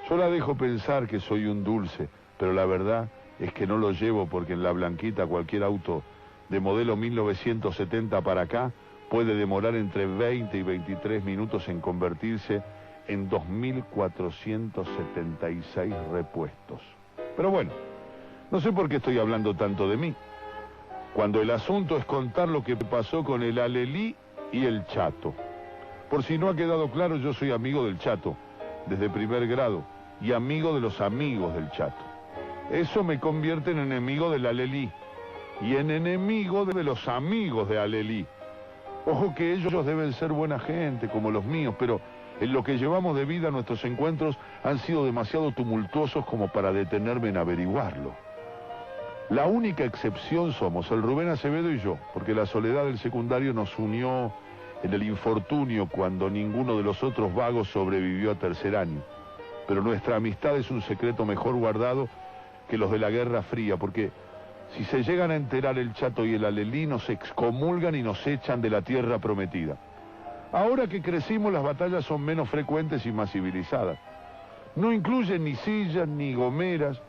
Yo la dejo pensar que soy un dulce, pero la verdad es que no lo llevo porque en La Blanquita cualquier auto de modelo 1970 para acá puede demorar entre 20 y 23 minutos en convertirse en 2.476 repuestos. Pero bueno, no sé por qué estoy hablando tanto de mí, cuando el asunto es contar lo que pasó con el Alelí y el Chato. Por si no ha quedado claro, yo soy amigo del Chato, desde primer grado, y amigo de los amigos del Chato. Eso me convierte en enemigo del Alelí, y en enemigo de los amigos de Alelí. Ojo que ellos deben ser buena gente, como los míos, pero en lo que llevamos de vida nuestros encuentros han sido demasiado tumultuosos como para detenerme en averiguarlo. La única excepción somos el Rubén Acevedo y yo, porque la soledad del secundario nos unió en el infortunio cuando ninguno de los otros vagos sobrevivió a tercer año. pero nuestra amistad es un secreto mejor guardado que los de la Guerra Fría, porque si se llegan a enterar el Chato y el Alelí, nos excomulgan y nos echan de la tierra prometida. Ahora que crecimos, las batallas son menos frecuentes y más civilizadas. No incluyen ni sillas ni gomeras,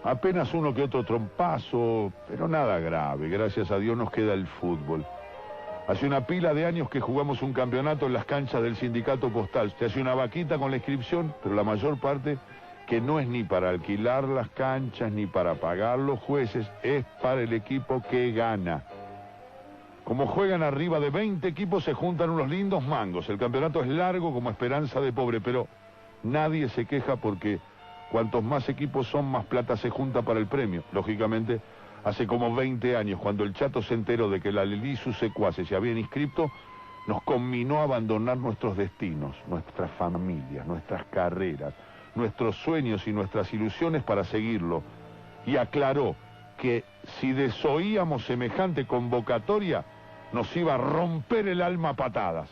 apenas uno que otro trompazo, pero nada grave. Gracias a Dios nos queda el fútbol. Hace una pila de años que jugamos un campeonato en las canchas del sindicato postal. Se hace una vaquita con la inscripción, pero la mayor parte, que no es ni para alquilar las canchas ni para pagar los jueces, es para el equipo que gana. Como juegan arriba de 20 equipos, se juntan unos lindos mangos. El campeonato es largo como esperanza de pobre, pero nadie se queja porque cuantos más equipos son, más plata se junta para el premio. Lógicamente, hace como 20 años, cuando el Chato se enteró de que el Alelí y sus secuaces se habían inscrito, nos conminó a abandonar nuestros destinos, nuestras familias, nuestras carreras, nuestros sueños y nuestras ilusiones para seguirlo. Y aclaró que si desoíamos semejante convocatoria, nos iba a romper el alma a patadas.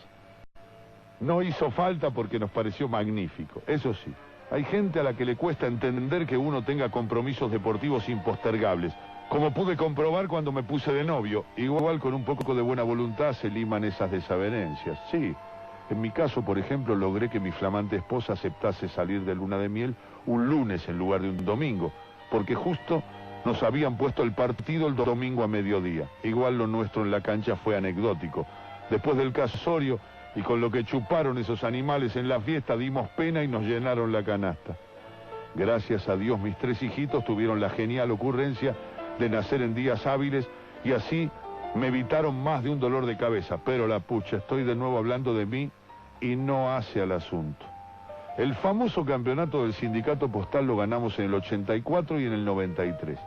No hizo falta porque nos pareció magnífico. Eso sí, hay gente a la que le cuesta entender que uno tenga compromisos deportivos impostergables, como pude comprobar cuando me puse de novio. Igual con un poco de buena voluntad se liman esas desavenencias. Sí, en mi caso, por ejemplo, logré que mi flamante esposa aceptase salir de luna de miel un lunes en lugar de un domingo, porque justo nos habían puesto el partido el domingo a mediodía. Igual lo nuestro en la cancha fue anecdótico. Después del casorio y con lo que chuparon esos animales en la fiesta, dimos pena y nos llenaron la canasta. Gracias a Dios, mis 3 hijitos tuvieron la genial ocurrencia de nacer en días hábiles y así me evitaron más de un dolor de cabeza. Pero la pucha, estoy de nuevo hablando de mí y no hace al asunto. El famoso campeonato del sindicato postal lo ganamos en el 84 y en el 93.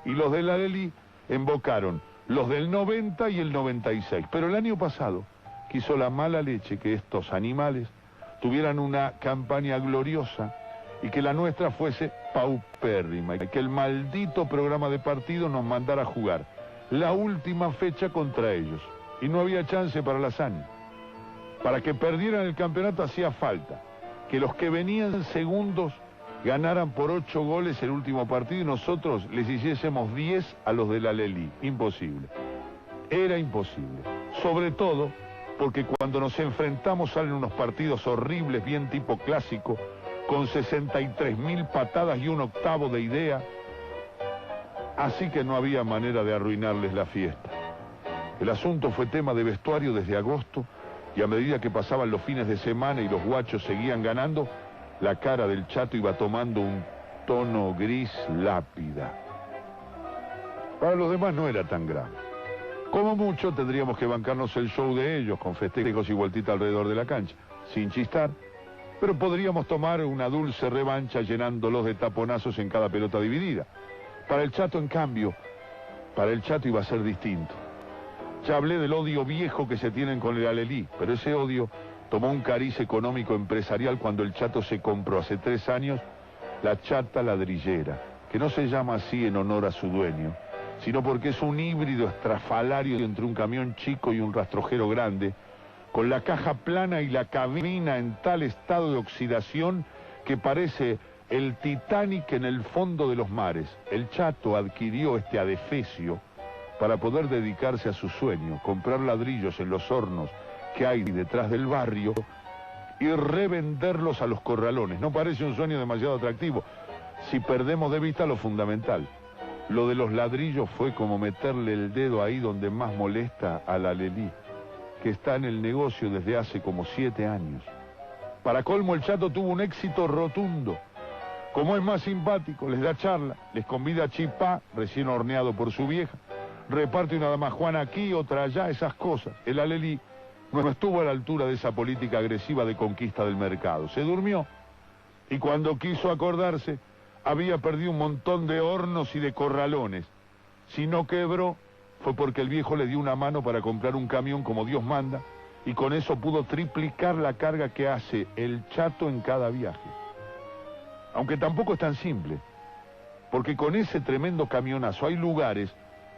Y los del Alelí embocaron los del 90 y el 96. Pero el año pasado quiso la mala leche que estos animales tuvieran una campaña gloriosa y que la nuestra fuese paupérrima, y que el maldito programa de partido nos mandara a jugar la última fecha contra ellos. Y no había chance para la hazaña. Para que perdieran el campeonato hacía falta que los que venían segundos ganaran por 8 goles el último partido y nosotros les hiciésemos 10 a los del Alelí. Imposible. Era imposible. Sobre todo porque cuando nos enfrentamos salen unos partidos horribles, bien tipo clásico, con 63.000 patadas y un octavo de idea. Así que no había manera de arruinarles la fiesta. El asunto fue tema de vestuario desde agosto, y a medida que pasaban los fines de semana y los guachos seguían ganando, la cara del Chato iba tomando un tono gris lápida. Para los demás no era tan grave. Como mucho tendríamos que bancarnos el show de ellos, con festejos y vueltita alrededor de la cancha, sin chistar, pero podríamos tomar una dulce revancha llenándolos de taponazos en cada pelota dividida. Para el Chato, en cambio, para el Chato iba a ser distinto. Ya hablé del odio viejo que se tienen con el Alelí, pero ese odio tomó un cariz económico empresarial cuando el Chato se compró hace 3 años la Chata Ladrillera, que no se llama así en honor a su dueño, sino porque es un híbrido estrafalario entre un camión chico y un rastrojero grande, con la caja plana y la cabina en tal estado de oxidación que parece el Titanic en el fondo de los mares. El Chato adquirió este adefesio para poder dedicarse a su sueño, comprar ladrillos en los hornos que hay detrás del barrio y revenderlos a los corralones. No parece un sueño demasiado atractivo si perdemos de vista lo fundamental. Lo de los ladrillos fue como meterle el dedo ahí donde más molesta al Alelí, que está en el negocio desde hace como 7 años. Para colmo, el Chato tuvo un éxito rotundo. Como es más simpático, les da charla, les convida a chipá, recién horneado por su vieja, reparte una damajuana aquí, otra allá, esas cosas. El Alelí no estuvo a la altura de esa política agresiva de conquista del mercado. Se durmió y cuando quiso acordarse, había perdido un montón de hornos y de corralones. Si no quebró, fue porque el viejo le dio una mano para comprar un camión como Dios manda, y con eso pudo triplicar la carga que hace el Chato en cada viaje. Aunque tampoco es tan simple, porque con ese tremendo camionazo hay lugares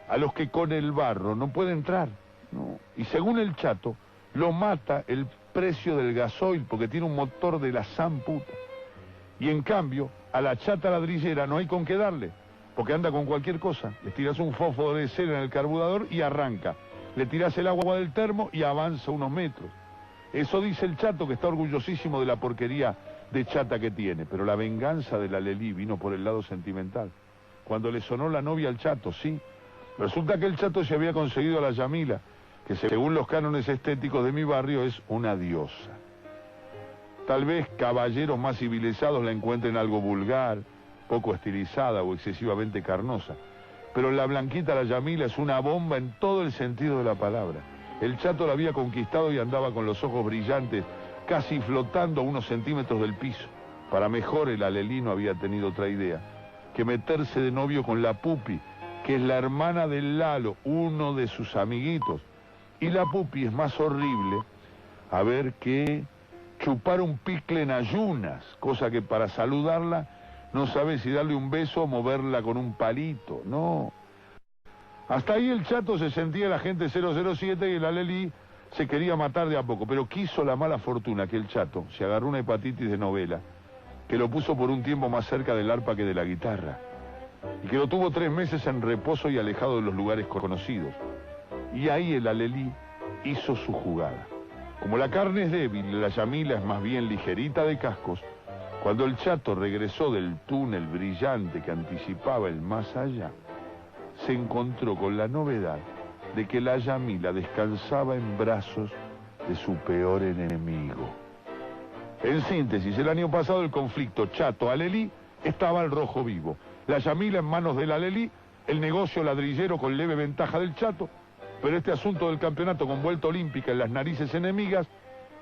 a los que con el barro no puede entrar, ¿no? Y según el Chato, lo mata el precio del gasoil, porque tiene un motor de la zamputa. Y en cambio, a la chata ladrillera no hay con qué darle, porque anda con cualquier cosa. Le tirás un fósforo de cera en el carburador y arranca. Le tirás el agua del termo y avanza unos metros. Eso dice el chato, que está orgullosísimo de la porquería de chata que tiene. Pero la venganza de la Lelí vino por el lado sentimental. Cuando le sonó la novia al chato, sí. Resulta que el chato se había conseguido a la Yamila, que según los cánones estéticos de mi barrio es una diosa. Tal vez caballeros más civilizados la encuentren algo vulgar, poco estilizada o excesivamente carnosa. Pero la blanquita, la Yamila, es una bomba en todo el sentido de la palabra. El chato la había conquistado y andaba con los ojos brillantes, casi flotando a unos centímetros del piso. Para mejor, el alelino había tenido otra idea, que meterse de novio con la Pupi, que es la hermana del Lalo, uno de sus amiguitos. Y la Pupi es más horrible, a ver, que chupar un picle en ayunas, cosa que para saludarla no sabe si darle un beso o moverla con un palito, no. Hasta ahí el chato se sentía el agente 007 y el alelí se quería matar de a poco, pero quiso la mala fortuna que el chato se agarró una hepatitis de novela, que lo puso por un tiempo más cerca del arpa que de la guitarra, y que lo tuvo 3 meses en reposo y alejado de los lugares conocidos. Y ahí el alelí hizo su jugada. Como la carne es débil y la Yamila es más bien ligerita de cascos, cuando el chato regresó del túnel brillante que anticipaba el más allá, se encontró con la novedad de que la Yamila descansaba en brazos de su peor enemigo. En síntesis, el año pasado el conflicto chato-alelí estaba al rojo vivo. La Yamila en manos del alelí, el negocio ladrillero con leve ventaja del chato, pero este asunto del campeonato con vuelta olímpica en las narices enemigas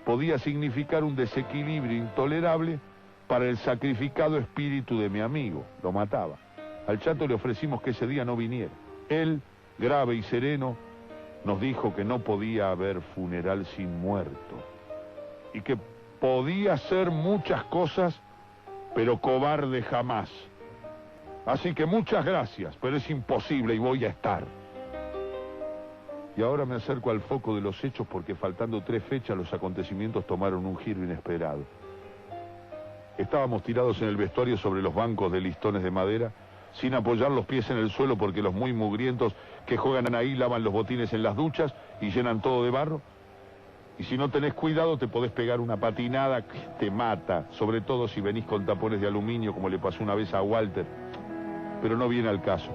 podía significar un desequilibrio intolerable para el sacrificado espíritu de mi amigo. Lo mataba. Al chato le ofrecimos que ese día no viniera. Él, grave y sereno, nos dijo que no podía haber funeral sin muerto y que podía hacer muchas cosas, pero cobarde jamás. Así que muchas gracias, pero es imposible y voy a estar. Y ahora me acerco al foco de los hechos porque faltando 3 fechas los acontecimientos tomaron un giro inesperado. Estábamos tirados en el vestuario sobre los bancos de listones de madera, sin apoyar los pies en el suelo porque los muy mugrientos que juegan ahí lavan los botines en las duchas y llenan todo de barro. Y si no tenés cuidado te podés pegar una patinada que te mata, sobre todo si venís con tapones de aluminio como le pasó una vez a Walter. Pero no viene al caso.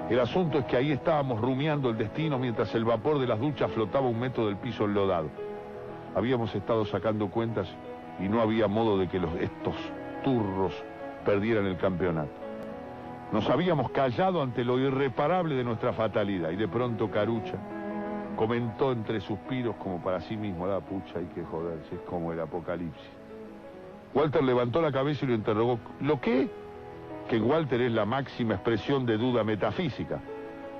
El asunto es que ahí estábamos rumiando el destino mientras el vapor de las duchas flotaba 1 metro del piso enlodado. Habíamos estado sacando cuentas y no había modo de que estos turros perdieran el campeonato. Nos habíamos callado ante lo irreparable de nuestra fatalidad y de pronto Carucha comentó entre suspiros como para sí mismo: la pucha, hay que joderse, es como el apocalipsis. Walter levantó la cabeza y lo interrogó. ¿Lo qué? Que Walter es la máxima expresión de duda metafísica.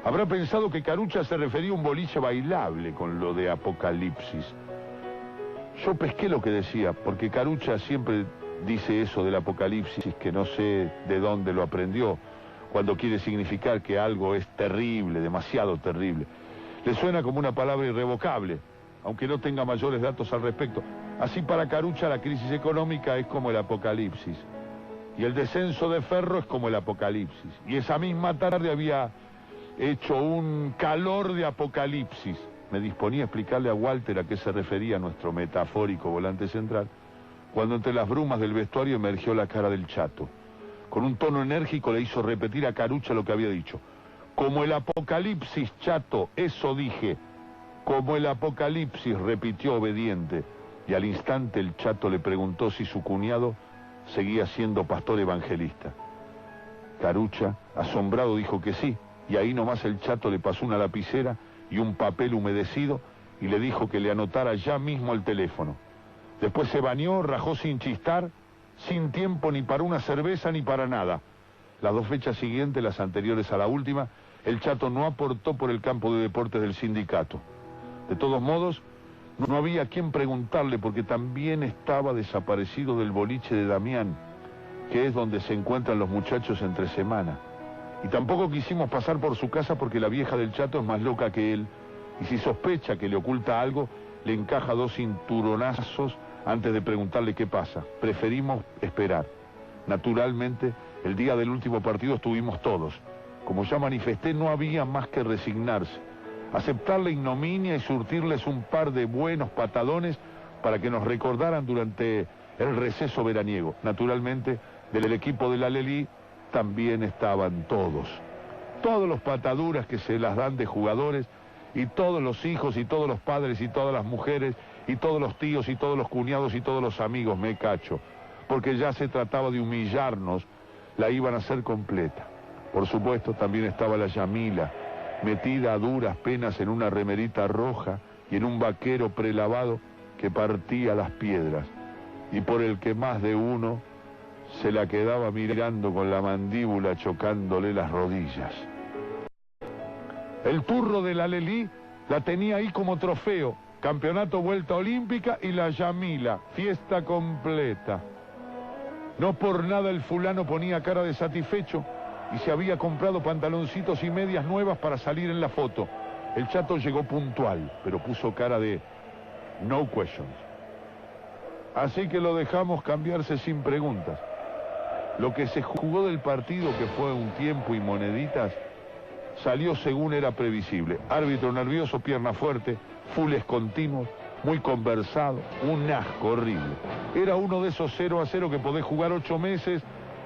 Habrá pensado que Carucha se refería a un boliche bailable con lo de apocalipsis. Yo pesqué lo que decía, porque Carucha siempre dice eso del apocalipsis, que no sé de dónde lo aprendió, cuando quiere significar que algo es terrible, demasiado terrible. Le suena como una palabra irrevocable, aunque no tenga mayores datos al respecto. Así para Carucha la crisis económica es como el apocalipsis. Y el descenso de Ferro es como el apocalipsis. Y esa misma tarde había hecho un calor de apocalipsis. Me disponía a explicarle a Walter a qué se refería nuestro metafórico volante central, cuando entre las brumas del vestuario emergió la cara del chato. Con un tono enérgico le hizo repetir a Carucha lo que había dicho. Como el apocalipsis, chato, eso dije. Como el apocalipsis, repitió obediente. Y al instante el chato le preguntó si su cuñado seguía siendo pastor evangelista. Carucha, asombrado, dijo que sí, y ahí nomás el chato le pasó una lapicera y un papel humedecido y le dijo que le anotara ya mismo el teléfono. Después se bañó, rajó sin chistar, sin tiempo ni para una cerveza ni para nada. Las 2 fechas siguientes, las anteriores a la última, el chato no aportó por el campo de deportes del sindicato. De todos modos, no había a quien preguntarle porque también estaba desaparecido del boliche de Damián, que es donde se encuentran los muchachos entre semana. Y tampoco quisimos pasar por su casa porque la vieja del chato es más loca que él, y si sospecha que le oculta algo, le encaja 2 cinturonazos antes de preguntarle qué pasa. Preferimos esperar. Naturalmente, el día del último partido estuvimos todos. Como ya manifesté, no había más que resignarse, aceptar la ignominia y surtirles un par de buenos patadones para que nos recordaran durante el receso veraniego. Naturalmente, del equipo del Alelí también estaban todos los pataduras que se las dan de jugadores, y todos los hijos y todos los padres y todas las mujeres y todos los tíos y todos los cuñados y todos los amigos, me cacho, porque ya se trataba de humillarnos, la iban a hacer completa. Por supuesto, también estaba la Yamila, metida a duras penas en una remerita roja y en un vaquero prelavado que partía las piedras, y por el que más de uno se la quedaba mirando con la mandíbula chocándole las rodillas. El turro del Alelí la tenía ahí como trofeo, campeonato, vuelta olímpica y la Yamila, fiesta completa. No por nada el fulano ponía cara de satisfecho y se había comprado pantaloncitos y medias nuevas para salir en la foto. El chato llegó puntual, pero puso cara de no questions. Así que lo dejamos cambiarse sin preguntas. Lo que se jugó del partido, que fue un tiempo y moneditas, salió según era previsible. Árbitro nervioso, pierna fuerte, fulles continuos, muy conversado, un asco horrible. Era uno de esos 0-0 que podés jugar 8 meses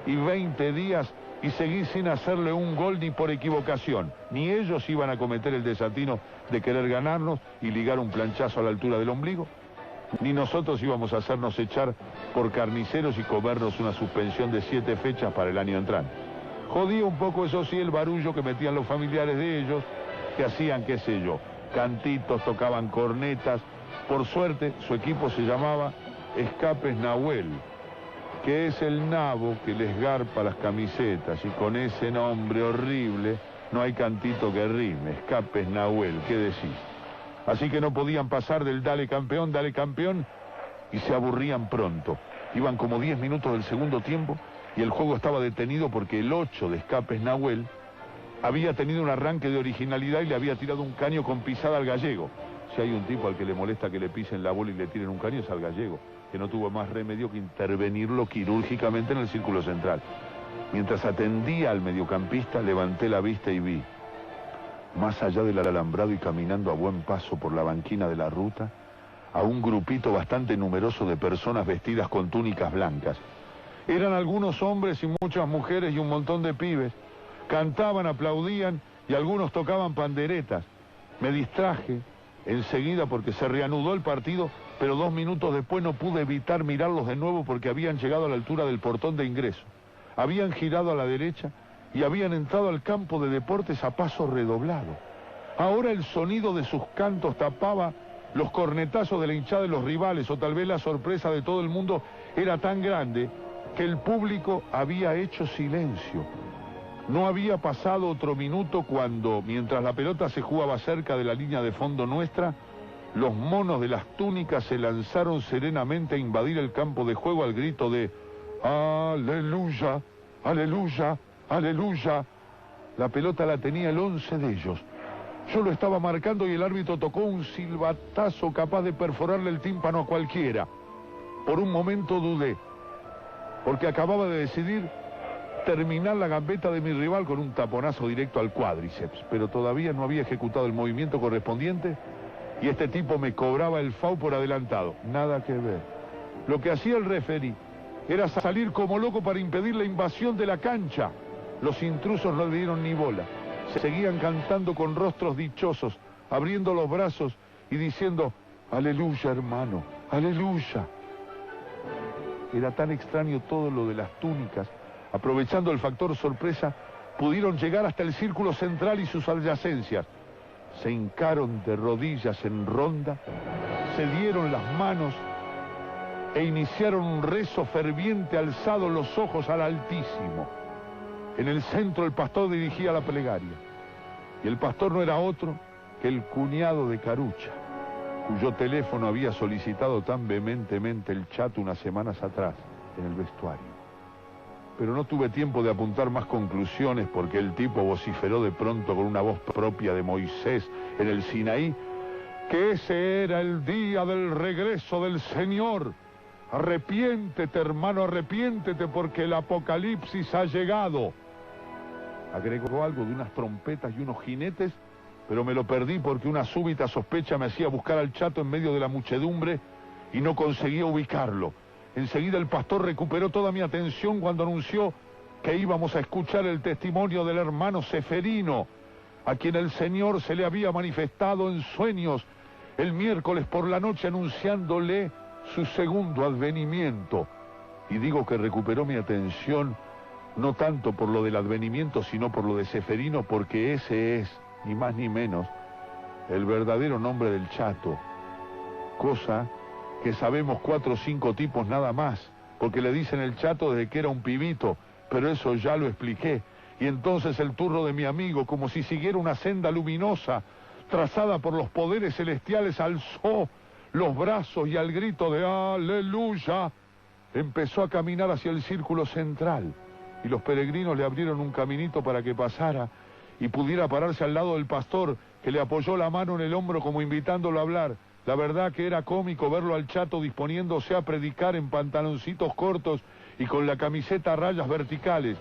y 20 días y seguir sin hacerle un gol ni por equivocación. Ni ellos iban a cometer el desatino de querer ganarnos y ligar un planchazo a la altura del ombligo, ni nosotros íbamos a hacernos echar por carniceros y comernos una suspensión de 7 fechas para el año entrante. Jodía un poco, eso sí, el barullo que metían los familiares de ellos, que hacían, qué sé yo, cantitos, tocaban cornetas. Por suerte, su equipo se llamaba Escapes Nahuel, que es el nabo que les garpa las camisetas, y con ese nombre horrible no hay cantito que rime. Escapes Nahuel, ¿qué decís? Así que no podían pasar del dale campeón, y se aburrían pronto. Iban como 10 minutos del segundo tiempo y el juego estaba detenido porque el 8 de Escapes Nahuel había tenido un arranque de originalidad y le había tirado un caño con pisada al gallego. Si hay un tipo al que le molesta que le pisen la bola y le tiren un caño, es al gallego, que no tuvo más remedio que intervenirlo quirúrgicamente en el círculo central. Mientras atendía al mediocampista, levanté la vista y vi, más allá del alambrado y caminando a buen paso por la banquina de la ruta, a un grupito bastante numeroso de personas vestidas con túnicas blancas. Eran algunos hombres y muchas mujeres y un montón de pibes. Cantaban, aplaudían y algunos tocaban panderetas. Me distraje enseguida porque se reanudó el partido, pero 2 minutos después no pude evitar mirarlos de nuevo porque habían llegado a la altura del portón de ingreso. Habían girado a la derecha y habían entrado al campo de deportes a paso redoblado. Ahora el sonido de sus cantos tapaba los cornetazos de la hinchada de los rivales, o tal vez la sorpresa de todo el mundo era tan grande que el público había hecho silencio. No había pasado otro minuto cuando, mientras la pelota se jugaba cerca de la línea de fondo nuestra, los monos de las túnicas se lanzaron serenamente a invadir el campo de juego al grito de ¡Aleluya! ¡Aleluya! ¡Aleluya! La pelota la tenía el 11 de ellos. Yo lo estaba marcando y el árbitro tocó un silbatazo capaz de perforarle el tímpano a cualquiera. Por un momento dudé, porque acababa de decidir terminar la gambeta de mi rival con un taponazo directo al cuádriceps, pero todavía no había ejecutado el movimiento correspondiente y este tipo me cobraba el FAU por adelantado. Nada que ver. Lo que hacía el referí era salir como loco para impedir la invasión de la cancha. Los intrusos no le dieron ni bola. Seguían cantando con rostros dichosos, abriendo los brazos y diciendo, aleluya, hermano, aleluya. Era tan extraño todo lo de las túnicas. Aprovechando el factor sorpresa, pudieron llegar hasta el círculo central y sus adyacencias. Se hincaron de rodillas en ronda, se dieron las manos e iniciaron un rezo ferviente alzado los ojos al Altísimo. En el centro el pastor dirigía la plegaria, y el pastor no era otro que el cuñado de Carucha, cuyo teléfono había solicitado tan vehementemente el Chato unas semanas atrás en el vestuario. Pero no tuve tiempo de apuntar más conclusiones porque el tipo vociferó de pronto con una voz propia de Moisés en el Sinaí que ese era el día del regreso del Señor. Arrepiéntete, hermano, arrepiéntete porque el apocalipsis ha llegado. Agregó algo de unas trompetas y unos jinetes, pero me lo perdí porque una súbita sospecha me hacía buscar al Chato en medio de la muchedumbre y no conseguía ubicarlo. Enseguida el pastor recuperó toda mi atención cuando anunció que íbamos a escuchar el testimonio del hermano Seferino, a quien el Señor se le había manifestado en sueños el miércoles por la noche anunciándole su segundo advenimiento. Y digo que recuperó mi atención no tanto por lo del advenimiento, sino por lo de Seferino, porque ese es, ni más ni menos, el verdadero nombre del Chato. Cosa que sabemos 4 o 5 tipos nada más, porque le dicen el Chato desde que era un pibito, pero eso ya lo expliqué. Y entonces el turro de mi amigo, como si siguiera una senda luminosa, trazada por los poderes celestiales, alzó los brazos y al grito de ¡Aleluya! Empezó a caminar hacia el círculo central, y los peregrinos le abrieron un caminito para que pasara y pudiera pararse al lado del pastor, que le apoyó la mano en el hombro como invitándolo a hablar. La verdad que era cómico verlo al Chato disponiéndose a predicar en pantaloncitos cortos y con la camiseta a rayas verticales,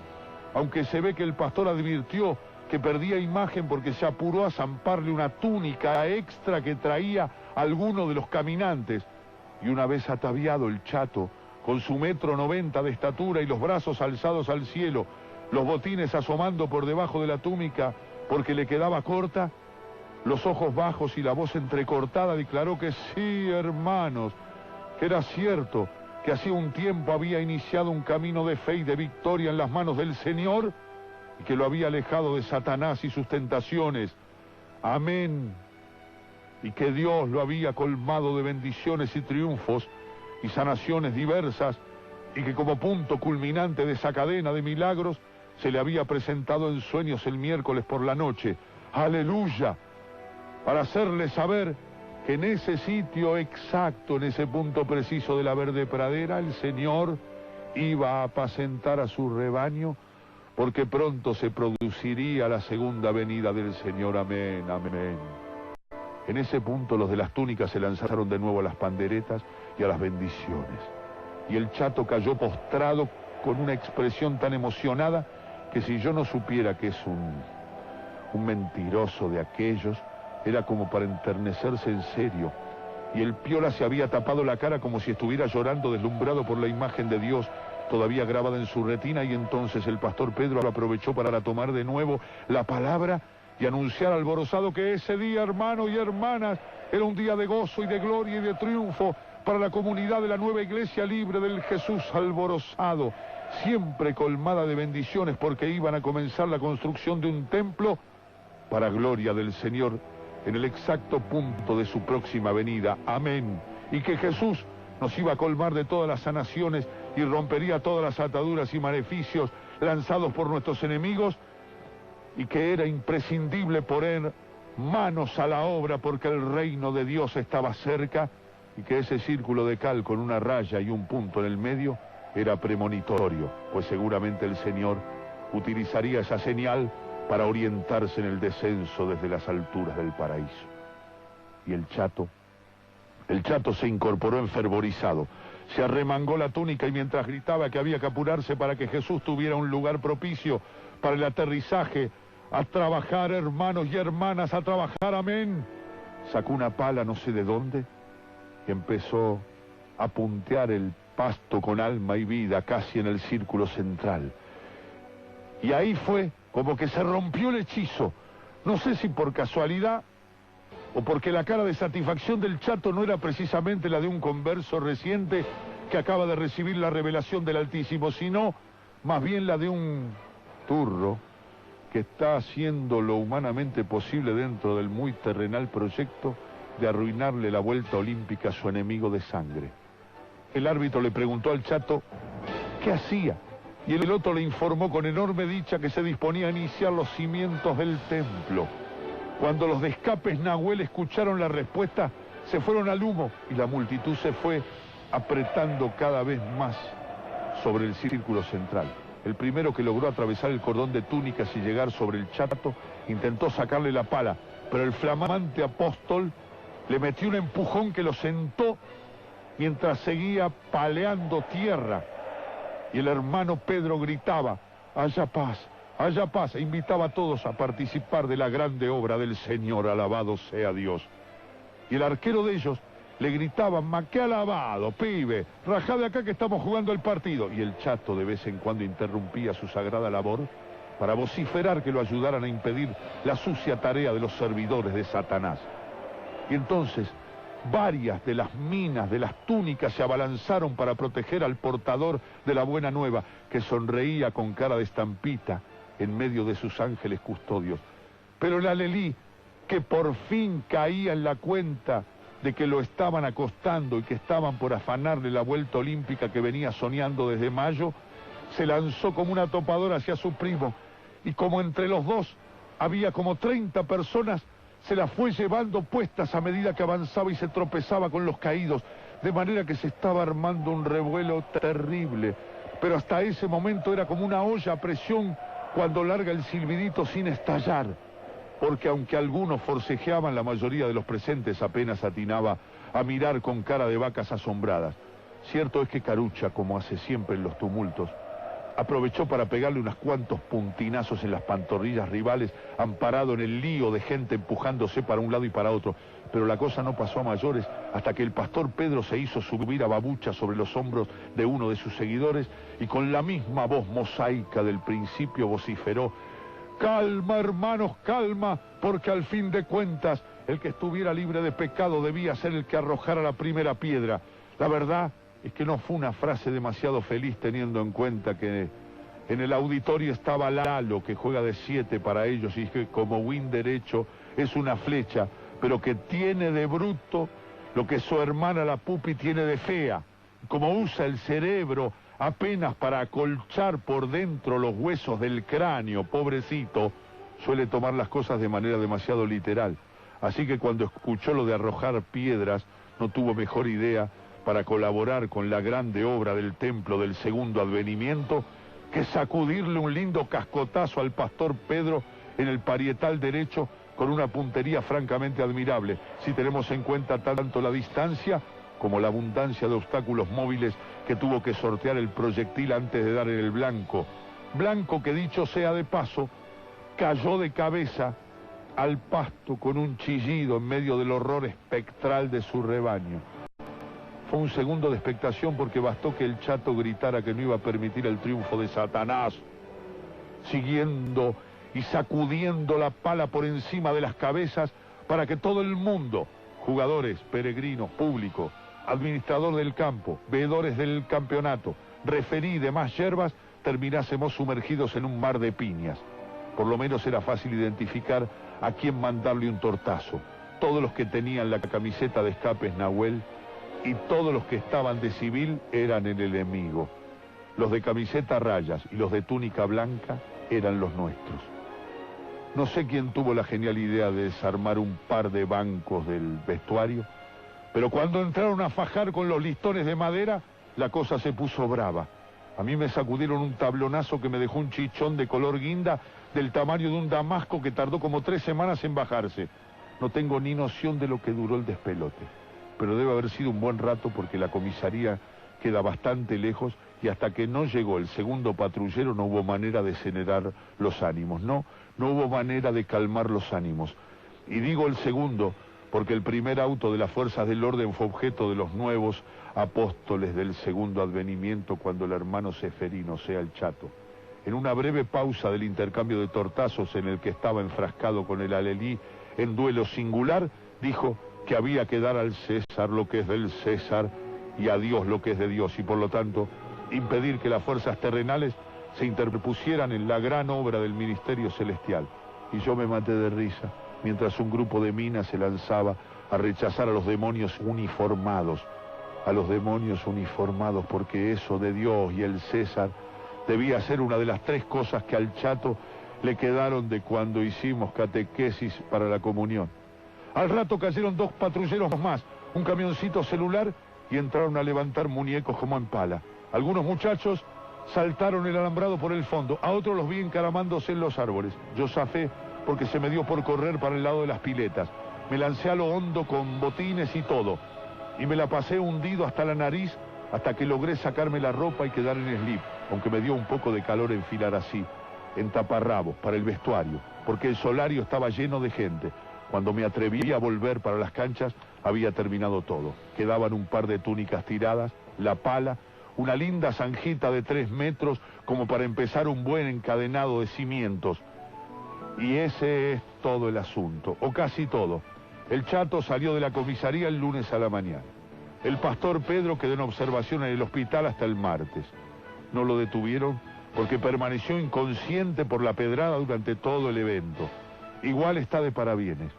aunque se ve que el pastor advirtió que perdía imagen porque se apuró a zamparle una túnica extra que traía alguno de los caminantes. Y una vez ataviado el Chato, con su 1,90 m de estatura y los brazos alzados al cielo, los botines asomando por debajo de la túnica porque le quedaba corta, los ojos bajos y la voz entrecortada, declaró que sí, hermanos, que era cierto, que hacía un tiempo había iniciado un camino de fe y de victoria en las manos del Señor, y que lo había alejado de Satanás y sus tentaciones. Amén. Y que Dios lo había colmado de bendiciones y triunfos y sanaciones diversas, y que como punto culminante de esa cadena de milagros se le había presentado en sueños el miércoles por la noche. ¡Aleluya! Para hacerle saber que en ese sitio exacto, en ese punto preciso de la verde pradera, el Señor iba a apacentar a su rebaño, porque pronto se produciría la segunda venida del Señor. Amén, amén. En ese punto los de las túnicas se lanzaron de nuevo a las panderetas y a las bendiciones. Y el Chato cayó postrado con una expresión tan emocionada que si yo no supiera que es un mentiroso de aquellos, era como para enternecerse en serio. Y el Piola se había tapado la cara como si estuviera llorando, deslumbrado por la imagen de Dios todavía grabada en su retina, y entonces el pastor Pedro lo aprovechó para tomar de nuevo la palabra y anunciar alborozado que ese día, hermanos y hermanas, era un día de gozo y de gloria y de triunfo para la comunidad de la nueva iglesia libre del Jesús alborozado, siempre colmada de bendiciones porque iban a comenzar la construcción de un templo para gloria del Señor en el exacto punto de su próxima venida. Amén. Y que Jesús nos iba a colmar de todas las sanaciones y rompería todas las ataduras y maleficios lanzados por nuestros enemigos, y que era imprescindible poner manos a la obra porque el reino de Dios estaba cerca, y que ese círculo de cal con una raya y un punto en el medio era premonitorio, pues seguramente el Señor utilizaría esa señal para orientarse en el descenso desde las alturas del paraíso. Y el Chato se incorporó enfervorizado, se arremangó la túnica y mientras gritaba que había que apurarse para que Jesús tuviera un lugar propicio para el aterrizaje, a trabajar, hermanos y hermanas, a trabajar, amén, sacó una pala no sé de dónde y empezó a puntear el pasto con alma y vida casi en el círculo central. Y ahí fue como que se rompió el hechizo, no sé si por casualidad o porque la cara de satisfacción del Chato no era precisamente la de un converso reciente que acaba de recibir la revelación del Altísimo, sino más bien la de un turro que está haciendo lo humanamente posible dentro del muy terrenal proyecto de arruinarle la vuelta olímpica a su enemigo de sangre. El árbitro le preguntó al Chato qué hacía, y el otro le informó con enorme dicha que se disponía a iniciar los cimientos del templo. Cuando los de escapes Nahuel escucharon la respuesta, se fueron al humo y la multitud se fue apretando cada vez más sobre el círculo central. El primero que logró atravesar el cordón de túnicas y llegar sobre el Chato intentó sacarle la pala, pero el flamante apóstol le metió un empujón que lo sentó mientras seguía paleando tierra. Y el hermano Pedro gritaba, haya paz, e invitaba a todos a participar de la grande obra del Señor, alabado sea Dios. Y el arquero de ellos le gritaba, ma qué alabado, pibe, rajá de acá que estamos jugando el partido. Y el Chato de vez en cuando interrumpía su sagrada labor para vociferar que lo ayudaran a impedir la sucia tarea de los servidores de Satanás. Y entonces varias de las minas de las túnicas se abalanzaron para proteger al portador de la buena nueva, que sonreía con cara de estampita en medio de sus ángeles custodios. Pero el alelí, que por fin caía en la cuenta de que lo estaban acostando y que estaban por afanarle la vuelta olímpica que venía soñando desde mayo, se lanzó como una topadora hacia su primo, y como entre los dos había como 30 personas, se las fue llevando puestas a medida que avanzaba y se tropezaba con los caídos, de manera que se estaba armando un revuelo terrible. Pero hasta ese momento era como una olla a presión cuando larga el silbidito sin estallar, porque aunque algunos forcejeaban, la mayoría de los presentes apenas atinaba a mirar con cara de vacas asombradas. Cierto es que Carucha, como hace siempre en los tumultos, aprovechó para pegarle unos cuantos puntinazos en las pantorrillas rivales, amparado en el lío de gente empujándose para un lado y para otro. Pero la cosa no pasó a mayores hasta que el pastor Pedro se hizo subir a babucha sobre los hombros de uno de sus seguidores y con la misma voz mosaica del principio vociferó: calma, hermanos, calma, porque al fin de cuentas el que estuviera libre de pecado debía ser el que arrojara la primera piedra. La verdad es que no fue una frase demasiado feliz, teniendo en cuenta que en el auditorio estaba Lalo, que juega de 7 para ellos, y que como win derecho es una flecha, pero que tiene de bruto lo que su hermana la Pupi tiene de fea. Como usa el cerebro apenas para acolchar por dentro los huesos del cráneo, pobrecito, suele tomar las cosas de manera demasiado literal. Así que cuando escuchó lo de arrojar piedras, no tuvo mejor idea para colaborar con la grande obra del templo del segundo advenimiento que sacudirle un lindo cascotazo al pastor Pedro en el parietal derecho con una puntería francamente admirable, si tenemos en cuenta tanto la distancia como la abundancia de obstáculos móviles que tuvo que sortear el proyectil antes de dar en el blanco. Blanco que, dicho sea de paso, cayó de cabeza al pasto con un chillido en medio del horror espectral de su rebaño. Fue un segundo de expectación porque bastó que el Chato gritara que no iba a permitir el triunfo de Satanás, siguiendo y sacudiendo la pala por encima de las cabezas para que todo el mundo, jugadores, peregrinos, público, administrador del campo, veedores del campeonato, referí y demás yerbas, terminásemos sumergidos en un mar de piñas. Por lo menos era fácil identificar a quién mandarle un tortazo. Todos los que tenían la camiseta de escapes Nahuel y todos los que estaban de civil eran el enemigo. Los de camiseta a rayas y los de túnica blanca eran los nuestros. No sé quién tuvo la genial idea de desarmar un par de bancos del vestuario, pero cuando entraron a fajar con los listones de madera, la cosa se puso brava. A mí me sacudieron un tablonazo que me dejó un chichón de color guinda del tamaño de un damasco que tardó como 3 semanas en bajarse. No tengo ni noción de lo que duró el despelote, pero debe haber sido un buen rato porque la comisaría queda bastante lejos y hasta que no llegó el segundo patrullero no hubo manera de generar los ánimos. No hubo manera de calmar los ánimos. Y digo el segundo porque el primer auto de las fuerzas del orden fue objeto de los nuevos apóstoles del segundo advenimiento cuando el hermano Seferino, sea el Chato, en una breve pausa del intercambio de tortazos en el que estaba enfrascado con el alelí en duelo singular, dijo que había que dar al César lo que es del César y a Dios lo que es de Dios, y por lo tanto impedir que las fuerzas terrenales se interpusieran en la gran obra del ministerio celestial. Y yo me maté de risa mientras un grupo de minas se lanzaba a rechazar a los demonios uniformados, porque eso de Dios y el César debía ser una de las 3 cosas que al Chato le quedaron de cuando hicimos catequesis para la comunión. Al rato cayeron 2 patrulleros más, un camioncito celular, y entraron a levantar muñecos como en pala. Algunos muchachos saltaron el alambrado por el fondo, a otros los vi encaramándose en los árboles. Yo zafé porque se me dio por correr para el lado de las piletas. Me lancé a lo hondo con botines y todo. y me la pasé hundido hasta la nariz hasta que logré sacarme la ropa y quedar en slip, aunque me dio un poco de calor enfilar así, en taparrabos, para el vestuario, porque el solario estaba lleno de gente. Cuando me atreví a volver para las canchas, había terminado todo. Quedaban un par de túnicas tiradas, la pala, una linda zanjita de 3 metros como para empezar un buen encadenado de cimientos. Y ese es todo el asunto, o casi todo. El Chato salió de la comisaría el lunes a la mañana. El pastor Pedro quedó en observación en el hospital hasta el martes. No lo detuvieron porque permaneció inconsciente por la pedrada durante todo el evento. Igual está de parabienes.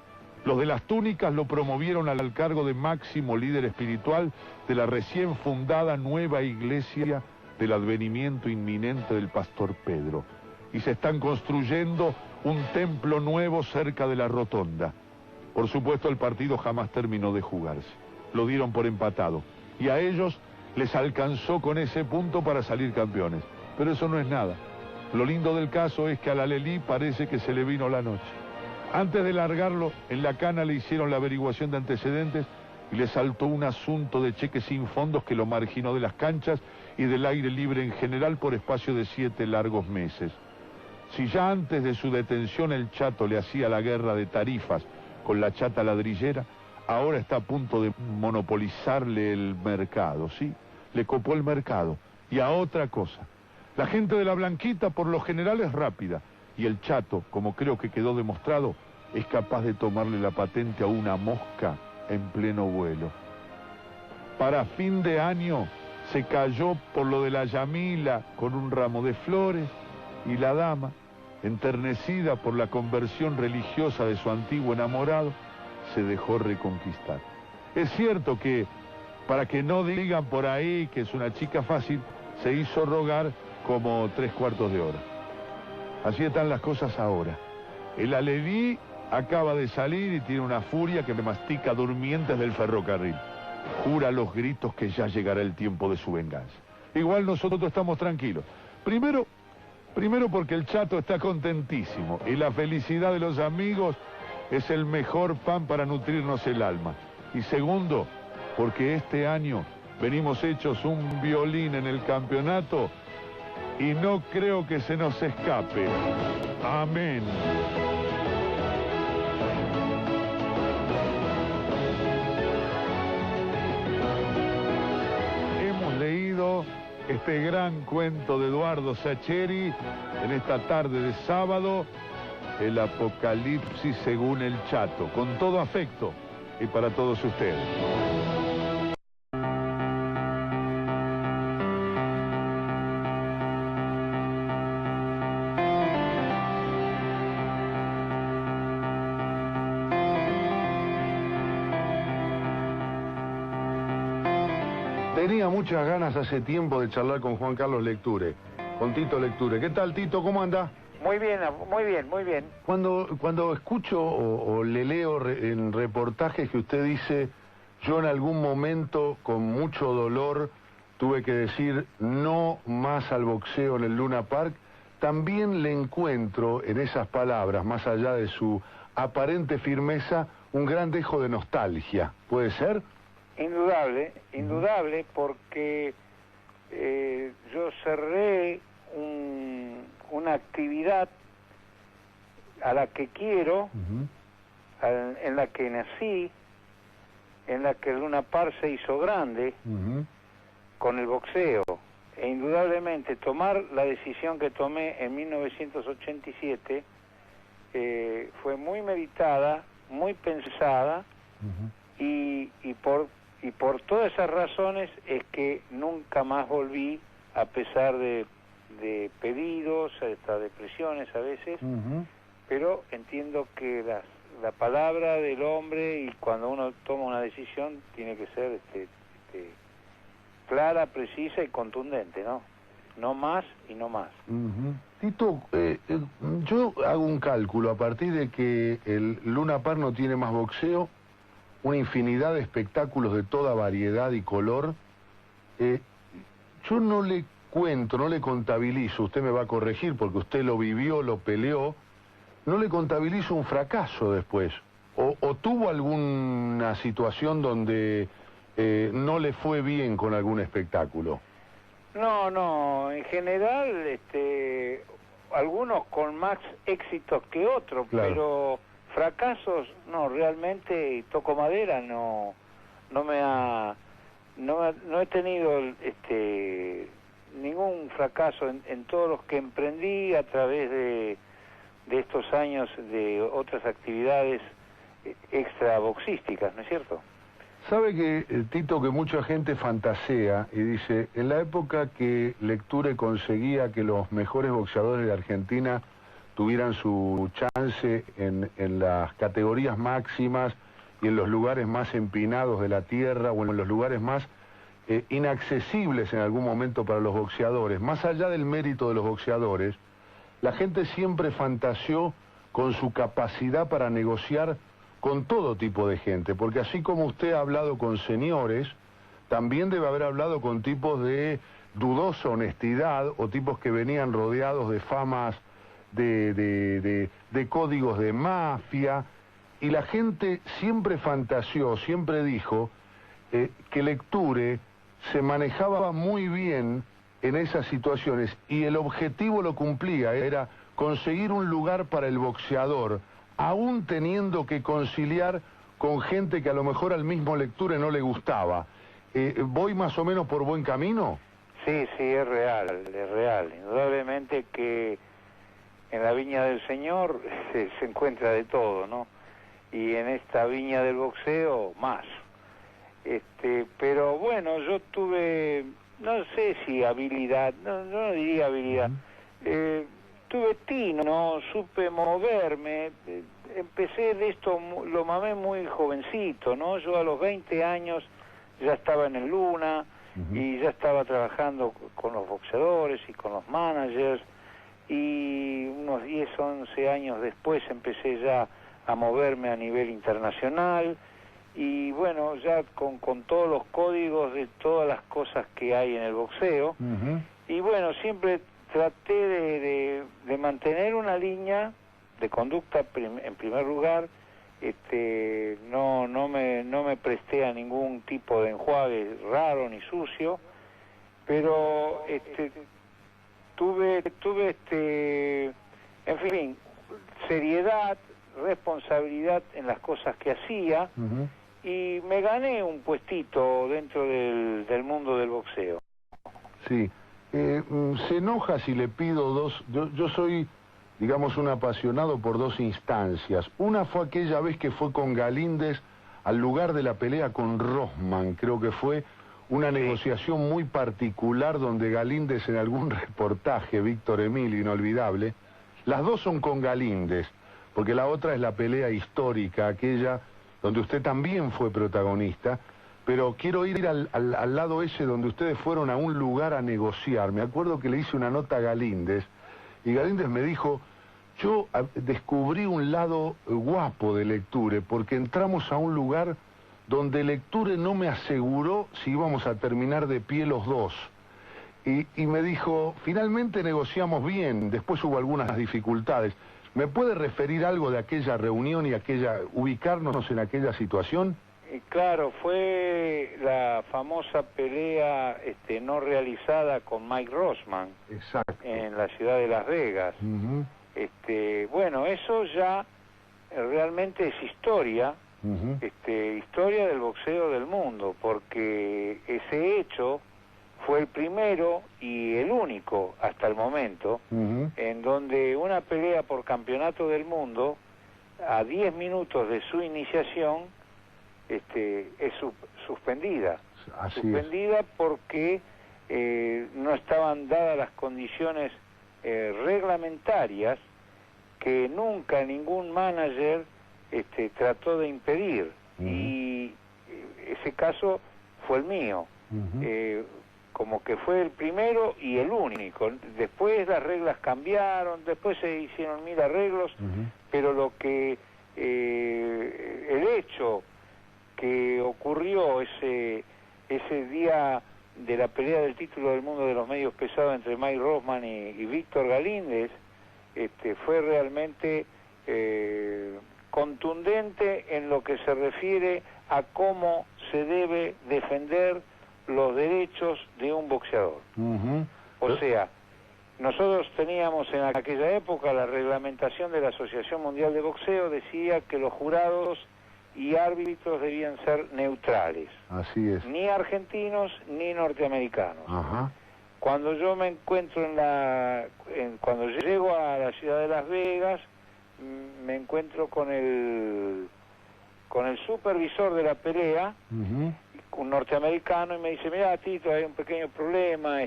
Los de las túnicas lo promovieron al cargo de máximo líder espiritual de la recién fundada nueva iglesia del advenimiento inminente del pastor Pedro. Y se están construyendo un templo nuevo cerca de la rotonda. Por supuesto, el partido jamás terminó de jugarse. Lo dieron por empatado. Y a ellos les alcanzó con ese punto para salir campeones. Pero eso no es nada. Lo lindo del caso es que al Alelí parece que se le vino la noche. Antes de largarlo, en la cana le hicieron la averiguación de antecedentes y le saltó un asunto de cheques sin fondos que lo marginó de las canchas y del aire libre en general por espacio de 7 largos meses. Si ya antes de su detención el Chato le hacía la guerra de tarifas con la chata ladrillera, ahora está a punto de monopolizarle el mercado, ¿sí? Le copó el mercado. Y a otra cosa, la gente de la Blanquita por lo general es rápida, y el Chato, como creo que quedó demostrado, es capaz de tomarle la patente a una mosca en pleno vuelo. Para fin de año se cayó por lo de la Yamila con un ramo de flores, y la dama, enternecida por la conversión religiosa de su antiguo enamorado, se dejó reconquistar. Es cierto que, para que no digan por ahí que es una chica fácil, se hizo rogar como 3/4 de hora. Así están las cosas ahora. El Alelí acaba de salir y tiene una furia que me mastica durmientes del ferrocarril. Jura a los gritos que ya llegará el tiempo de su venganza. Igual nosotros estamos tranquilos. Primero porque el Chato está contentísimo y la felicidad de los amigos es el mejor pan para nutrirnos el alma. Y segundo, porque este año venimos hechos un violín en el campeonato y no creo que se nos escape. Amén. Hemos leído este gran cuento de Eduardo Sacheri en esta tarde de sábado, el Apocalipsis según el Chato, con todo afecto y para todos ustedes. Tenía muchas ganas hace tiempo de charlar con Juan Carlos Lecture, con Tito Lecture. ¿Qué tal, Tito? ¿Cómo anda? Muy bien, muy bien, muy bien. Cuando escucho o le leo en reportajes que usted dice, yo en algún momento con mucho dolor tuve que decir no más al boxeo en el Luna Park, también le encuentro en esas palabras, más allá de su aparente firmeza, un gran dejo de nostalgia. ¿Puede ser? Indudable, porque yo cerré una actividad a la que quiero, en la que nací, en la que el Luna Park se hizo grande, con el boxeo. E indudablemente tomar la decisión que tomé en 1987 fue muy meditada, muy pensada, y por todas esas razones es que nunca más volví, a pesar de pedidos, hasta de presiones a veces, pero entiendo que la palabra del hombre, y cuando uno toma una decisión, tiene que ser clara, precisa y contundente, ¿no? No más y no más. Tito, yo hago un cálculo a partir de que el Luna Park no tiene más boxeo, una infinidad de espectáculos de toda variedad y color. Yo no le cuento, no le contabilizo, usted me va a corregir porque usted lo vivió, lo peleó, no le contabilizo un fracaso después. O tuvo alguna situación donde no le fue bien con algún espectáculo. No, en general, algunos con más éxitos que otros, claro. Pero fracasos, no, realmente, toco madera, no he tenido ningún fracaso en todos los que emprendí a través de estos años de otras actividades extra boxísticas, ¿no es cierto? Sabe que, Tito, que mucha gente fantasea y dice, en la época que Lecture conseguía que los mejores boxeadores de Argentina tuvieran su chance en las categorías máximas y en los lugares más empinados de la tierra o en los lugares más inaccesibles en algún momento para los boxeadores, más allá del mérito de los boxeadores, la gente siempre fantaseó con su capacidad para negociar con todo tipo de gente, porque así como usted ha hablado con señores, también debe haber hablado con tipos de dudosa honestidad o tipos que venían rodeados de famas, de códigos de mafia, y la gente siempre fantaseó, siempre dijo que Lecture se manejaba muy bien en esas situaciones y el objetivo lo cumplía, era conseguir un lugar para el boxeador, aún teniendo que conciliar con gente que a lo mejor al mismo Lecture no le gustaba. ¿Voy más o menos por buen camino? Sí, es real. Indudablemente que en la viña del Señor se encuentra de todo, ¿no? Y en esta viña del boxeo, más. Pero bueno, yo tuve, no sé si habilidad, no diría habilidad, tuve tino, supe moverme, empecé de esto, lo mamé muy jovencito, ¿no? Yo a los 20 años ya estaba en el Luna y ya estaba trabajando con los boxeadores y con los managers, y unos 10, 11 años después empecé ya a moverme a nivel internacional, y bueno, ya con todos los códigos de todas las cosas que hay en el boxeo, y bueno, siempre traté de mantener una línea de conducta en primer lugar, no me presté a ningún tipo de enjuague raro ni sucio, pero tuve en fin, seriedad, responsabilidad en las cosas que hacía, y me gané un puestito dentro del mundo del boxeo. Sí. Se enoja si le pido dos... Yo soy, digamos, un apasionado por dos instancias. Una fue aquella vez que fue con Galíndez al lugar de la pelea con Rosman. Creo que fue una negociación muy particular donde Galíndez, en algún reportaje, Víctor Emilio, inolvidable, las dos son con Galíndez, porque la otra es la pelea histórica, aquella donde usted también fue protagonista. Pero quiero ir al lado ese donde ustedes fueron a un lugar a negociar. Me acuerdo que le hice una nota a Galíndez, y Galíndez me dijo, yo descubrí un lado guapo de Lecture, porque entramos a un lugar donde Lecture no me aseguró si íbamos a terminar de pie los dos. Y me dijo, finalmente negociamos bien, después hubo algunas dificultades. ¿Me puede referir algo de aquella reunión y ubicarnos en aquella situación? Claro, fue la famosa pelea no realizada con Mike Rosman. Exacto. En la ciudad de Las Vegas. Bueno, eso ya realmente es historia, historia del boxeo del mundo, porque ese hecho fue el primero y el único hasta el momento en donde una pelea por campeonato del mundo, a 10 minutos de su iniciación, es suspendida. Suspendida porque no estaban dadas las condiciones reglamentarias que nunca ningún manager trató de impedir. Y ese caso fue el mío. Como que fue el primero y el único. Después las reglas cambiaron, después se hicieron 1000 arreglos, pero lo que el hecho que ocurrió ese día de la pelea del título del mundo de los medios pesados entre Mike Rosman y Víctor Galíndez, fue realmente contundente en lo que se refiere a cómo se debe defender los derechos de un boxeador. O sea, nosotros teníamos en aquella época la reglamentación de la Asociación Mundial de Boxeo, decía que los jurados y árbitros debían ser neutrales. Así es. Ni argentinos ni norteamericanos. Ajá. Cuando yo me encuentro cuando llego a la ciudad de Las Vegas, me encuentro con el supervisor de la pelea, un norteamericano, y me dice, mira, Tito, hay un pequeño problema,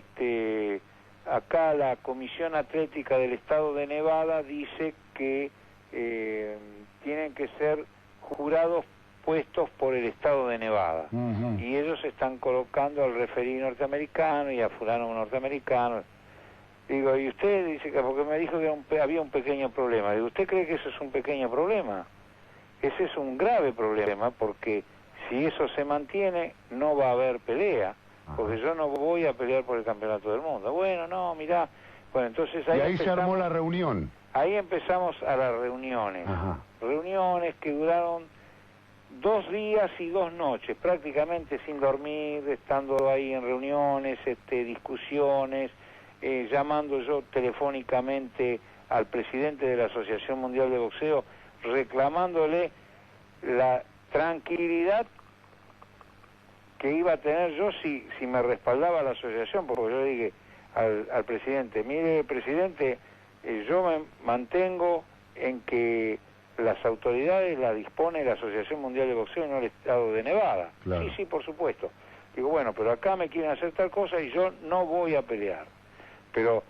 acá la Comisión Atlética del Estado de Nevada dice que tienen que ser jurados puestos por el Estado de Nevada, y ellos están colocando al referí norteamericano y a fulano norteamericano. Digo, ¿y usted? Dice que porque me dijo que había un pequeño problema. Digo, ¿usted cree que eso es un pequeño problema? Ese es un grave problema, porque si eso se mantiene no va a haber pelea, porque yo no voy a pelear por el campeonato del mundo. Bueno, no, mirá, bueno, entonces ahí se armó la reunión. Ahí empezamos a las reuniones, reuniones que duraron 2 días y 2 noches, prácticamente sin dormir, estando ahí en reuniones, discusiones, llamando yo telefónicamente al presidente de la Asociación Mundial de Boxeo, reclamándole la tranquilidad que iba a tener yo si me respaldaba la asociación, porque yo dije al presidente, mire, presidente, yo me mantengo en que las autoridades la dispone la Asociación Mundial de Boxeo y no el Estado de Nevada. Claro. Sí, por supuesto. Digo, bueno, pero acá me quieren hacer tal cosa y yo no voy a pelear. Pero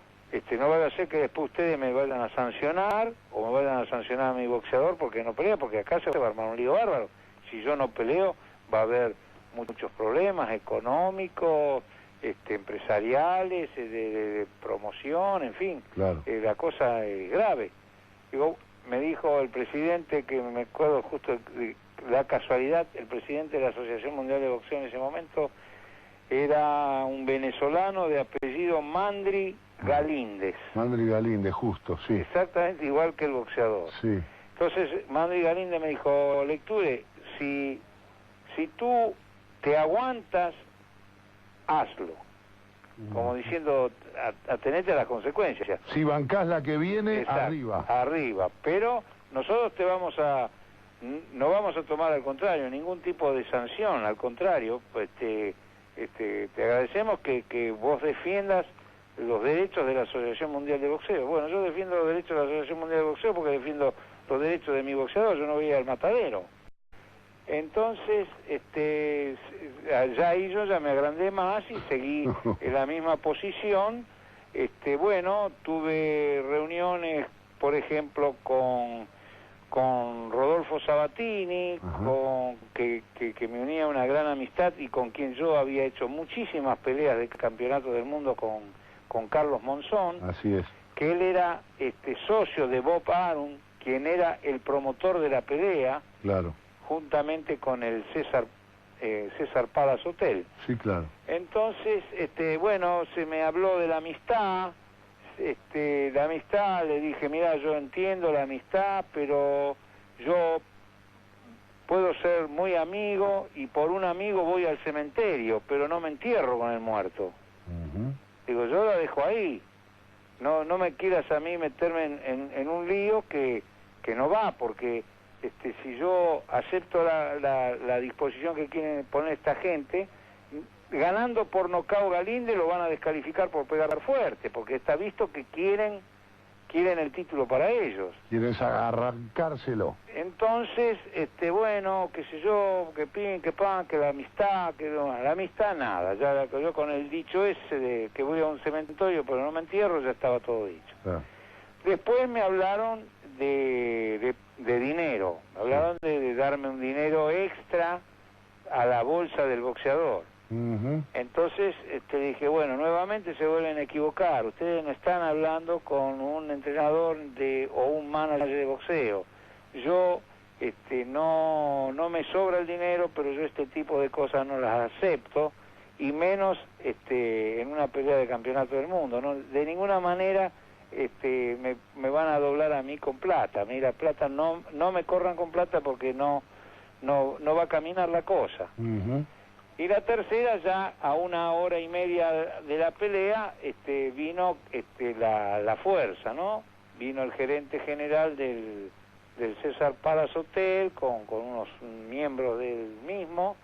no vaya a ser que después ustedes me vayan a sancionar o me vayan a sancionar a mi boxeador porque no pelea, porque acá se va a armar un lío bárbaro. Si yo no peleo va a haber muchos problemas económicos, empresariales, de promoción, en fin. Claro. La cosa es grave. Digo, me dijo el presidente, que me acuerdo justo de la casualidad, el presidente de la Asociación Mundial de Boxeo en ese momento era un venezolano de apellido Mandri Galíndez. Mandri Galíndez, justo, sí. Exactamente igual que el boxeador. Sí. Entonces Mandri Galíndez me dijo, Lecture, si tú te aguantas, hazlo. Como diciendo, atenete a las consecuencias. Si bancás la que viene, exacto, arriba. Arriba. Pero nosotros no vamos a tomar, al contrario, ningún tipo de sanción. Al contrario, pues te agradecemos que vos defiendas los derechos de la Asociación Mundial de Boxeo. Bueno, yo defiendo los derechos de la Asociación Mundial de Boxeo porque defiendo los derechos de mi boxeador. Yo no voy al matadero. Entonces, ahí yo ya me agrandé más y seguí en la misma posición. Bueno, tuve reuniones, por ejemplo, con Rodolfo Sabatini, que me unía una gran amistad y con quien yo había hecho muchísimas peleas de campeonato del mundo con Carlos Monzón. Así es. Que él era socio de Bob Arum, quien era el promotor de la pelea. Claro. Juntamente con el César Palace Hotel. Sí, claro. Entonces, bueno, se me habló de la amistad, la amistad, le dije, mira, yo entiendo la amistad, pero yo puedo ser muy amigo y por un amigo voy al cementerio, pero no me entierro con el muerto. Digo, yo la dejo ahí. No me quieras a mí meterme en un lío que no va, porque si yo acepto la disposición que quieren poner esta gente, ganando por nocaut Galíndez lo van a descalificar por pegar fuerte, porque está visto que quieren el título para ellos. Quieren arrancárselo. Entonces, bueno, qué sé yo, que pin, que pan, que la amistad, que no, la amistad nada. Ya yo con el dicho ese de que voy a un cementerio pero no me entierro, ya estaba todo dicho. Después me hablaron de dinero, hablaron de darme un dinero extra a la bolsa del boxeador. Entonces dije, bueno, nuevamente se vuelven a equivocar, ustedes no están hablando con un entrenador o un manager de boxeo. Yo no me sobra el dinero, pero yo este tipo de cosas no las acepto, y menos en una pelea de campeonato del mundo, ¿no? De ninguna manera me van a doblar a mí con plata. A mí la plata no me corran con plata, porque no no va a caminar la cosa. Y la tercera, ya a 1 hora y media de la pelea, vino la fuerza, ¿no? Vino el gerente general del César Palace Hotel con unos miembros del mismo,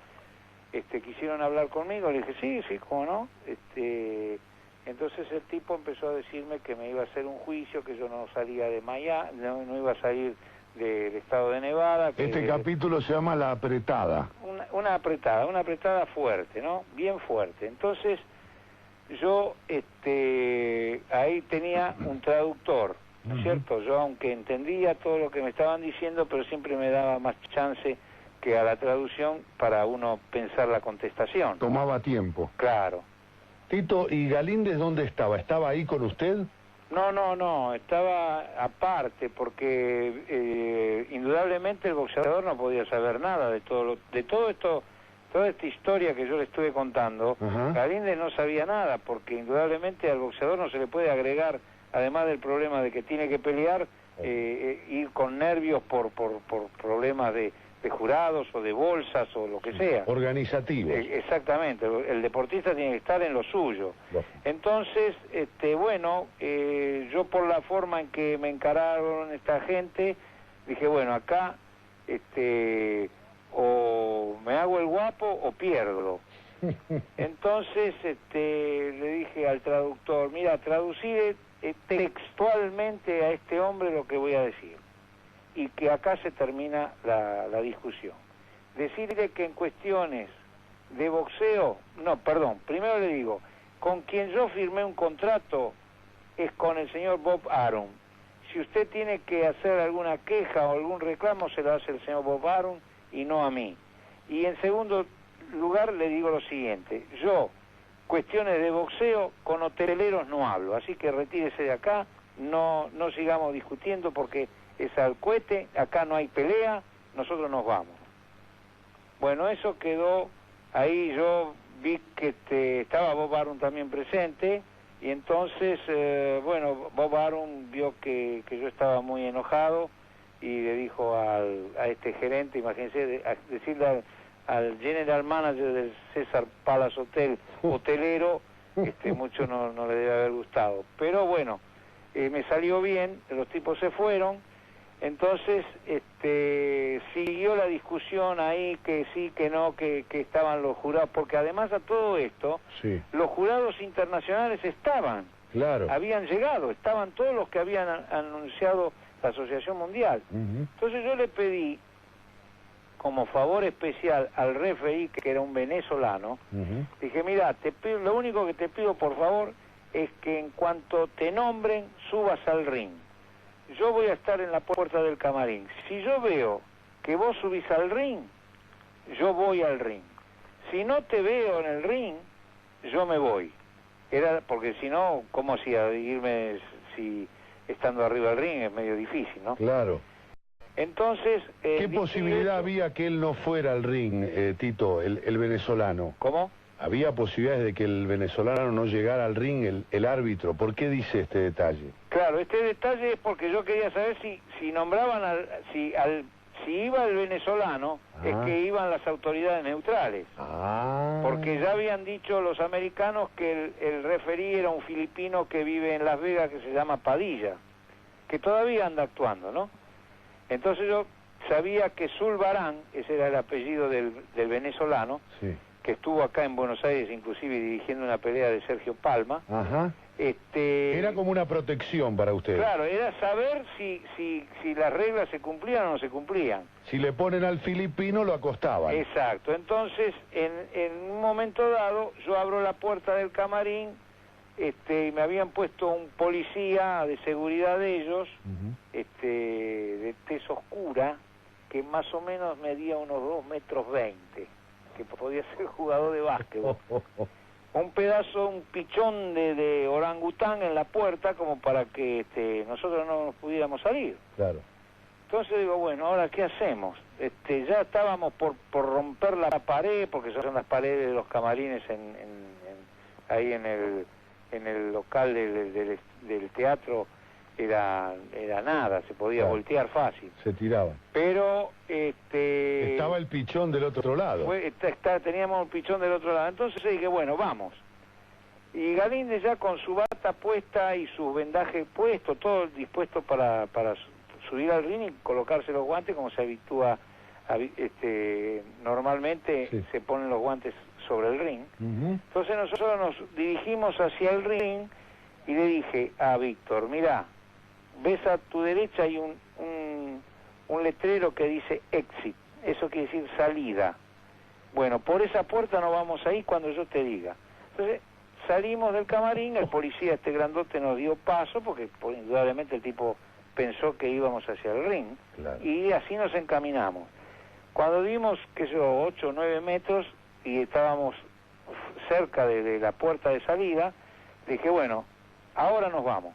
quisieron hablar conmigo, le dije, sí, cómo no. Entonces el tipo empezó a decirme que me iba a hacer un juicio, que yo no salía de Miami, no iba a salir del estado de Nevada. Que este capítulo se llama La Apretada. Una apretada fuerte, ¿no? Bien fuerte. Entonces yo ahí tenía un traductor, ¿no es cierto? Yo, aunque entendía todo lo que me estaban diciendo, pero siempre me daba más chance que a la traducción para uno pensar la contestación. Tomaba tiempo. Claro. Tito, ¿y Galíndez dónde estaba? ¿Estaba ahí con usted? No, estaba aparte, porque indudablemente el boxeador no podía saber nada de todo esto, toda esta historia que yo le estuve contando. Galíndez no sabía nada, porque indudablemente al boxeador no se le puede agregar, además del problema de que tiene que pelear, ir con nervios por problemas de jurados o de bolsas o lo que sea. Organizativos. Exactamente, el deportista tiene que estar en lo suyo. Entonces, bueno, yo por la forma en que me encararon esta gente, dije, bueno, acá o me hago el guapo o pierdo. Entonces le dije al traductor, mira, traducir textualmente a este hombre lo que voy a decir, y que acá se termina la discusión. Decirle que en cuestiones de boxeo, primero le digo, con quien yo firmé un contrato es con el señor Bob Arum. Si usted tiene que hacer alguna queja o algún reclamo, se lo hace el señor Bob Arum y no a mí. Y en segundo lugar le digo lo siguiente, yo, cuestiones de boxeo, con hoteleros no hablo, así que retírese de acá, no sigamos discutiendo porque es al cohete, acá no hay pelea, nosotros nos vamos. Bueno, eso quedó ahí, yo vi que estaba Bob Arum también presente, y entonces, bueno, Bob Arum vio que yo estaba muy enojado, y le dijo a este gerente, imagínense, decirle al general manager del César Palace Hotel, hotelero, mucho no le debe haber gustado. Pero bueno, me salió bien, los tipos se fueron. Entonces, siguió la discusión ahí, que sí, que no, que estaban los jurados, porque además a todo esto, los jurados internacionales estaban, habían llegado, estaban todos los que habían anunciado la Asociación Mundial. Entonces yo le pedí, como favor especial al referee, que era un venezolano, dije, mira, lo único que te pido, por favor, es que en cuanto te nombren, subas al ring. Yo voy a estar en la puerta del camarín. Si yo veo que vos subís al ring, yo voy al ring. Si no te veo en el ring, yo me voy. Porque si no, ¿cómo hacía irme si estando arriba del ring? Es medio difícil, ¿no? Claro. Entonces... ¿Qué posibilidad había que él no fuera al ring, Tito, el venezolano? ¿Cómo? ¿Había posibilidades de que el venezolano no llegara al ring, el árbitro? ¿Por qué dice este detalle? Claro, este detalle es porque yo quería saber si nombraban si iba el venezolano, es que iban las autoridades neutrales. Porque ya habían dicho los americanos que el referí era un filipino que vive en Las Vegas, que se llama Padilla, que todavía anda actuando, ¿no? Entonces yo sabía que Zulbarán, ese era el apellido del venezolano, que estuvo acá en Buenos Aires inclusive dirigiendo una pelea de Sergio Palma. Era como una protección para usted. Claro, era saber si las reglas se cumplían o no se cumplían. Si le ponen al filipino, lo acostaban. Exacto. Entonces, en un momento dado, yo abro la puerta del camarín, y me habían puesto un policía de seguridad de ellos, de tez oscura, que más o menos medía unos 2,20 metros, que podía ser jugador de básquetbol. Un pichón de orangután en la puerta como para que nosotros no nos pudiéramos salir. Claro. Entonces digo, bueno, ¿ahora qué hacemos? Ya estábamos por romper la pared, porque son las paredes de los camarines ahí en el local del teatro, era nada, se podía voltear fácil. Se tiraban. Pero estaba estaba el pichón del otro lado. Teníamos el pichón del otro lado. Entonces dije, bueno, vamos. Y Galíndez ya con su bata puesta y su vendaje puesto, todo dispuesto para subir al ring y colocarse los guantes como se habitúa normalmente, sí. Se ponen los guantes sobre el ring. Entonces nosotros nos dirigimos hacia el ring y le dije a Víctor, mira, ves a tu derecha hay un letrero que dice exit, eso quiere decir salida. Bueno, por esa puerta no vamos a ir cuando yo te diga. Entonces salimos del camarín, el policía grandote nos dio paso porque indudablemente el tipo pensó que íbamos hacia el ring, claro. Y así nos encaminamos. Cuando dimos, 8 o 9 metros y estábamos cerca de la puerta de salida, dije, bueno, ahora nos vamos.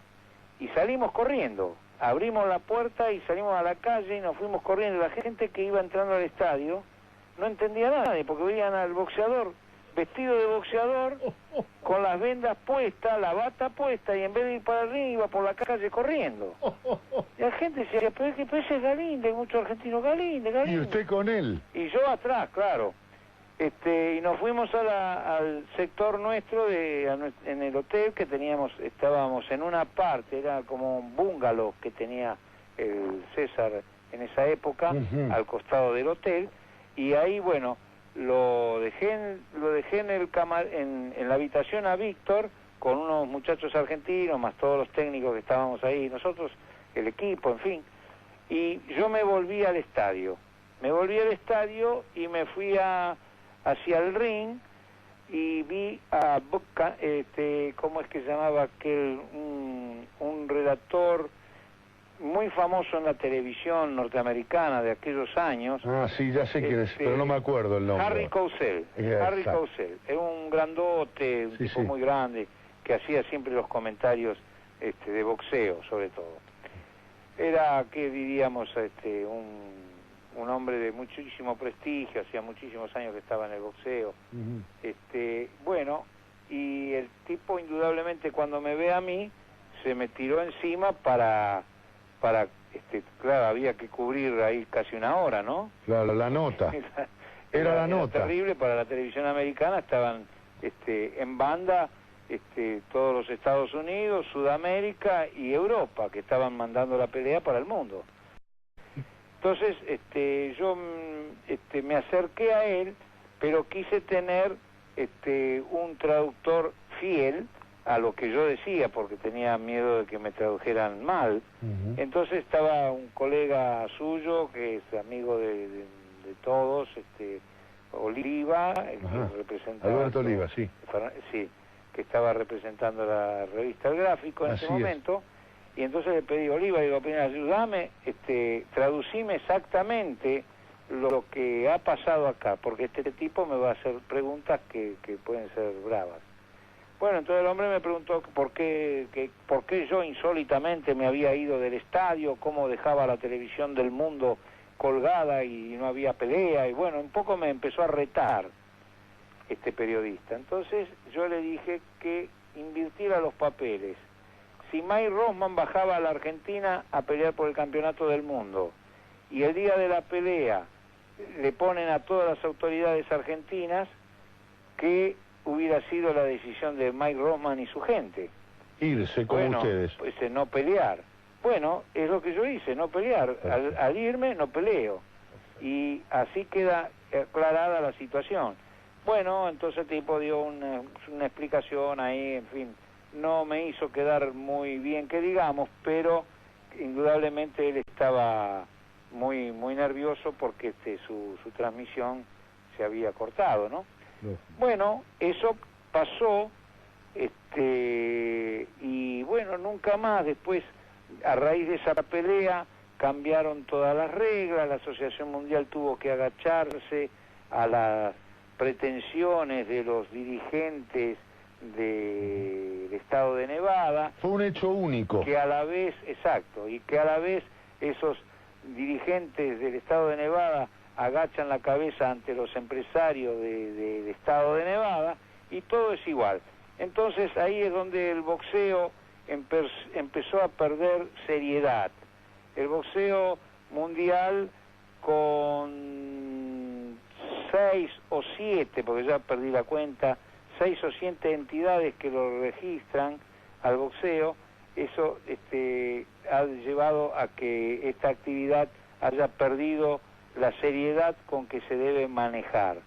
Y salimos corriendo, abrimos la puerta y salimos a la calle y nos fuimos corriendo. La gente que iba entrando al estadio no entendía nada, porque veían al boxeador vestido de boxeador, con las vendas puestas, la bata puesta, y en vez de ir para el ring iba por la calle corriendo. Y la gente decía, pero ese es Galíndez, muchos argentinos, Galíndez. ¿Y usted con él? Y yo atrás, claro. Y nos fuimos al sector nuestro, en el hotel que teníamos, estábamos en una parte, era como un bungalow que tenía el César en esa época, al costado del hotel, y ahí, bueno, lo dejé en la habitación a Víctor con unos muchachos argentinos más todos los técnicos que estábamos ahí, nosotros, el equipo, en fin, y yo me volví al estadio y me fui hacia el ring y vi a ¿cómo es que se llamaba aquel? Un redactor muy famoso en la televisión norteamericana de aquellos años. Ah, sí, ya sé quién es, pero no me acuerdo el nombre. Harry Cosell. Harry Cosell. Era un grandote, un tipo muy grande, que hacía siempre los comentarios de boxeo, sobre todo. Era, ¿qué diríamos? Un hombre de muchísimo prestigio, hacía muchísimos años que estaba en el boxeo. Bueno, y el tipo indudablemente cuando me ve a mí, se me tiró encima para claro, había que cubrir ahí casi una hora, ¿no? Claro, la nota. Era la nota. Terrible para la televisión americana, estaban en banda todos los Estados Unidos, Sudamérica y Europa, que estaban mandando la pelea para el mundo. Entonces, yo me acerqué a él, pero quise tener un traductor fiel a lo que yo decía, porque tenía miedo de que me tradujeran mal. Entonces estaba un colega suyo, que es amigo de todos, Oliva, el que representaba... Alberto Oliva, sí. Sí, que estaba representando la revista El Gráfico en ese momento, y entonces le pedí, Oliva, digo, ayúdame, traducime exactamente lo que ha pasado acá, porque este tipo me va a hacer preguntas que pueden ser bravas. Bueno, entonces el hombre me preguntó por qué yo insólitamente me había ido del estadio, cómo dejaba la televisión del mundo colgada y no había pelea, y bueno, un poco me empezó a retar este periodista. Entonces yo le dije que invirtiera los papeles. Si Mike Rossman bajaba a la Argentina a pelear por el campeonato del mundo, y el día de la pelea le ponen a todas las autoridades argentinas que hubiera sido la decisión de Mike Rossman y su gente. Irse con ustedes. Pues no pelear. Bueno, es lo que yo hice, no pelear. Al irme, no peleo. Y así queda aclarada la situación. Bueno, entonces el tipo dio una explicación ahí, en fin. No me hizo quedar muy bien, que digamos, pero indudablemente él estaba muy nervioso porque su transmisión se había cortado, ¿no? Bueno, eso pasó, y bueno, nunca más. Después, a raíz de esa pelea, cambiaron todas las reglas, la Asociación Mundial tuvo que agacharse a las pretensiones de los dirigentes del estado de Nevada. Fue un hecho único. Que a la vez, exacto, y que a la vez esos dirigentes del estado de Nevada agachan la cabeza ante los empresarios del estado de Nevada, y todo es igual. Entonces ahí es donde el boxeo empezó a perder seriedad. El boxeo mundial, con 6 o 7, porque ya perdí la cuenta, 6 o 7 entidades que lo registran al boxeo. Eso ha llevado a que esta actividad haya perdido la seriedad con que se debe manejar.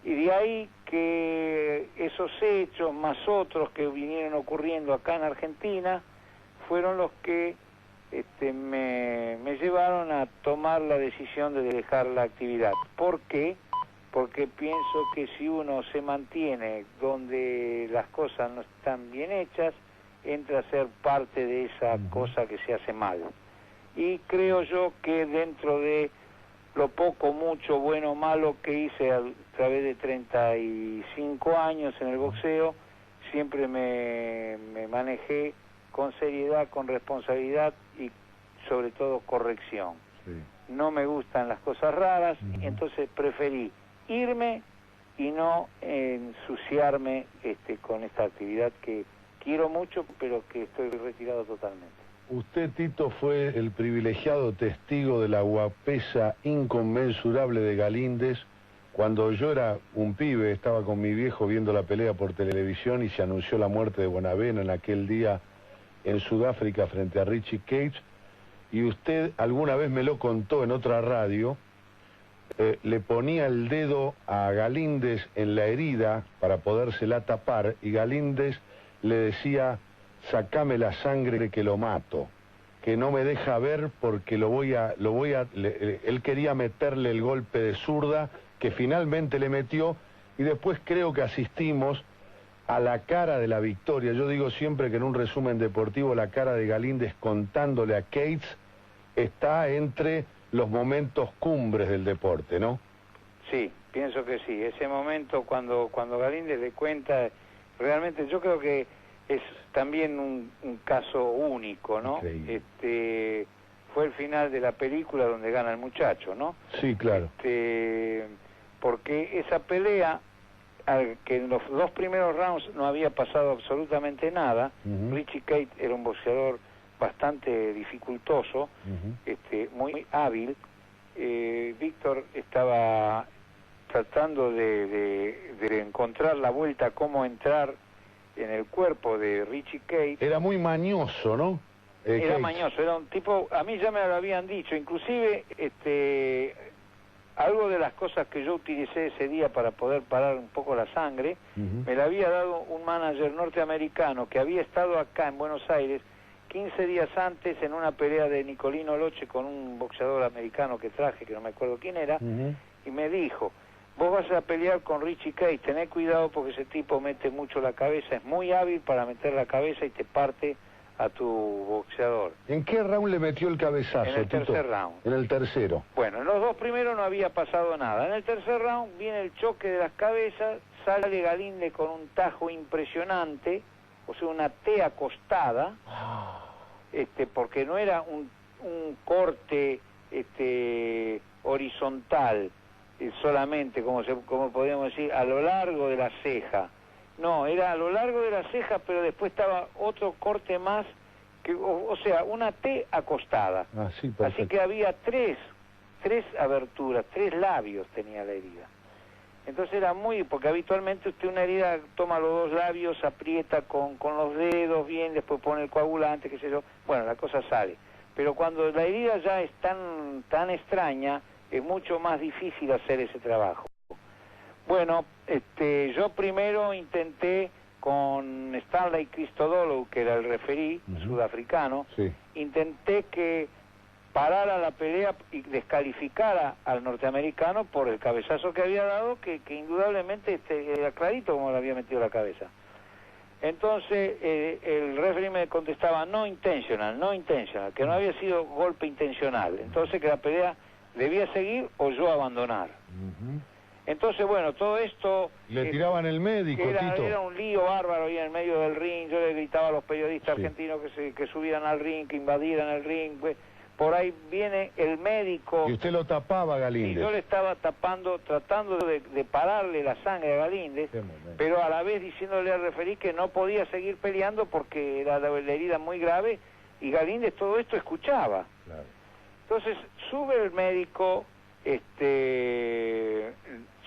Y de ahí que esos hechos, más otros que vinieron ocurriendo acá en Argentina, fueron los que me llevaron a tomar la decisión de dejar la actividad. ¿Por qué? Porque pienso que si uno se mantiene donde las cosas no están bien hechas, entra a ser parte de esa cosa que se hace mal. Y creo yo que dentro de lo poco, mucho, bueno, malo que hice a través de 35 años en el boxeo, siempre me manejé con seriedad, con responsabilidad y sobre todo corrección. Sí. No me gustan las cosas raras, entonces preferí irme y no ensuciarme con esta actividad que quiero mucho, pero que estoy retirado totalmente. Usted, Tito, fue el privilegiado testigo de la guapesa inconmensurable de Galíndez. Cuando yo era un pibe, estaba con mi viejo viendo la pelea por televisión y se anunció la muerte de Bonavena en aquel día en Sudáfrica frente a Richie Cage. Y usted alguna vez me lo contó en otra radio, le ponía el dedo a Galíndez en la herida para podérsela tapar y Galíndez le decía: sacame la sangre que lo mato, que no me deja ver porque él quería meterle el golpe de zurda que finalmente le metió y después creo que asistimos a la cara de la victoria. Yo digo siempre que en un resumen deportivo la cara de Galíndez contándole a Cates está entre los momentos cumbres del deporte, ¿no? Sí, pienso que sí. Ese momento cuando Galíndez le cuenta, realmente yo creo que es también un caso único, ¿no? Fue el final de la película donde gana el muchacho, ¿no? Sí, claro. Porque esa pelea, que en los 2 primeros rounds no había pasado absolutamente nada, Richie Cage era un boxeador bastante dificultoso, muy hábil. Víctor estaba tratando de encontrar la vuelta, cómo entrar en el cuerpo de Richie Cage. Era muy mañoso, ¿no? Era mañoso, era un tipo, a mí ya me lo habían dicho, inclusive algo de las cosas que yo utilicé ese día para poder parar un poco la sangre, me la había dado un manager norteamericano que había estado acá en Buenos Aires 15 días antes en una pelea de Nicolino Loche con un boxeador americano que traje, que no me acuerdo quién era, y me dijo: vos vas a pelear con Richie Cage, tené cuidado porque ese tipo mete mucho la cabeza, es muy hábil para meter la cabeza y te parte a tu boxeador. ¿En qué round le metió el cabezazo, Tito? En el tercer round. En el tercero. Bueno, en los 2 primeros no había pasado nada. En el tercer round viene el choque de las cabezas, sale Galíndez con un tajo impresionante, o sea, una T acostada, porque no era un corte horizontal, solamente, como podríamos decir, a lo largo de la ceja. No, era a lo largo de la ceja, pero después estaba otro corte más, o sea, una T acostada. Ah, sí, perfecto. Así que había tres aberturas, 3 labios tenía la herida. Entonces era porque habitualmente usted una herida toma los 2 labios, aprieta con los dedos bien, después pone el coagulante, qué sé yo, bueno, la cosa sale. Pero cuando la herida ya es tan extraña, es mucho más difícil hacer ese trabajo. Bueno, yo primero intenté con Stanley Christodoulou, que era el referí sudafricano, intenté que parara la pelea y descalificara al norteamericano por el cabezazo que había dado, que indudablemente era clarito como le había metido la cabeza. Entonces el referee me contestaba no intentional, que no había sido golpe intencional, entonces que la pelea debía seguir o yo abandonar. Entonces, bueno, todo esto... Le tiraban el médico, Tito. Era un lío bárbaro ahí en el medio del ring. Yo le gritaba a los periodistas argentinos que subieran al ring, que invadieran el ring. Por ahí viene el médico... ¿Y usted lo tapaba, Galíndez? Y yo le estaba tapando, tratando de pararle la sangre a Galíndez, pero a la vez diciéndole al referí que no podía seguir peleando porque era la herida muy grave, y Galíndez todo esto escuchaba. Claro. Entonces sube el médico,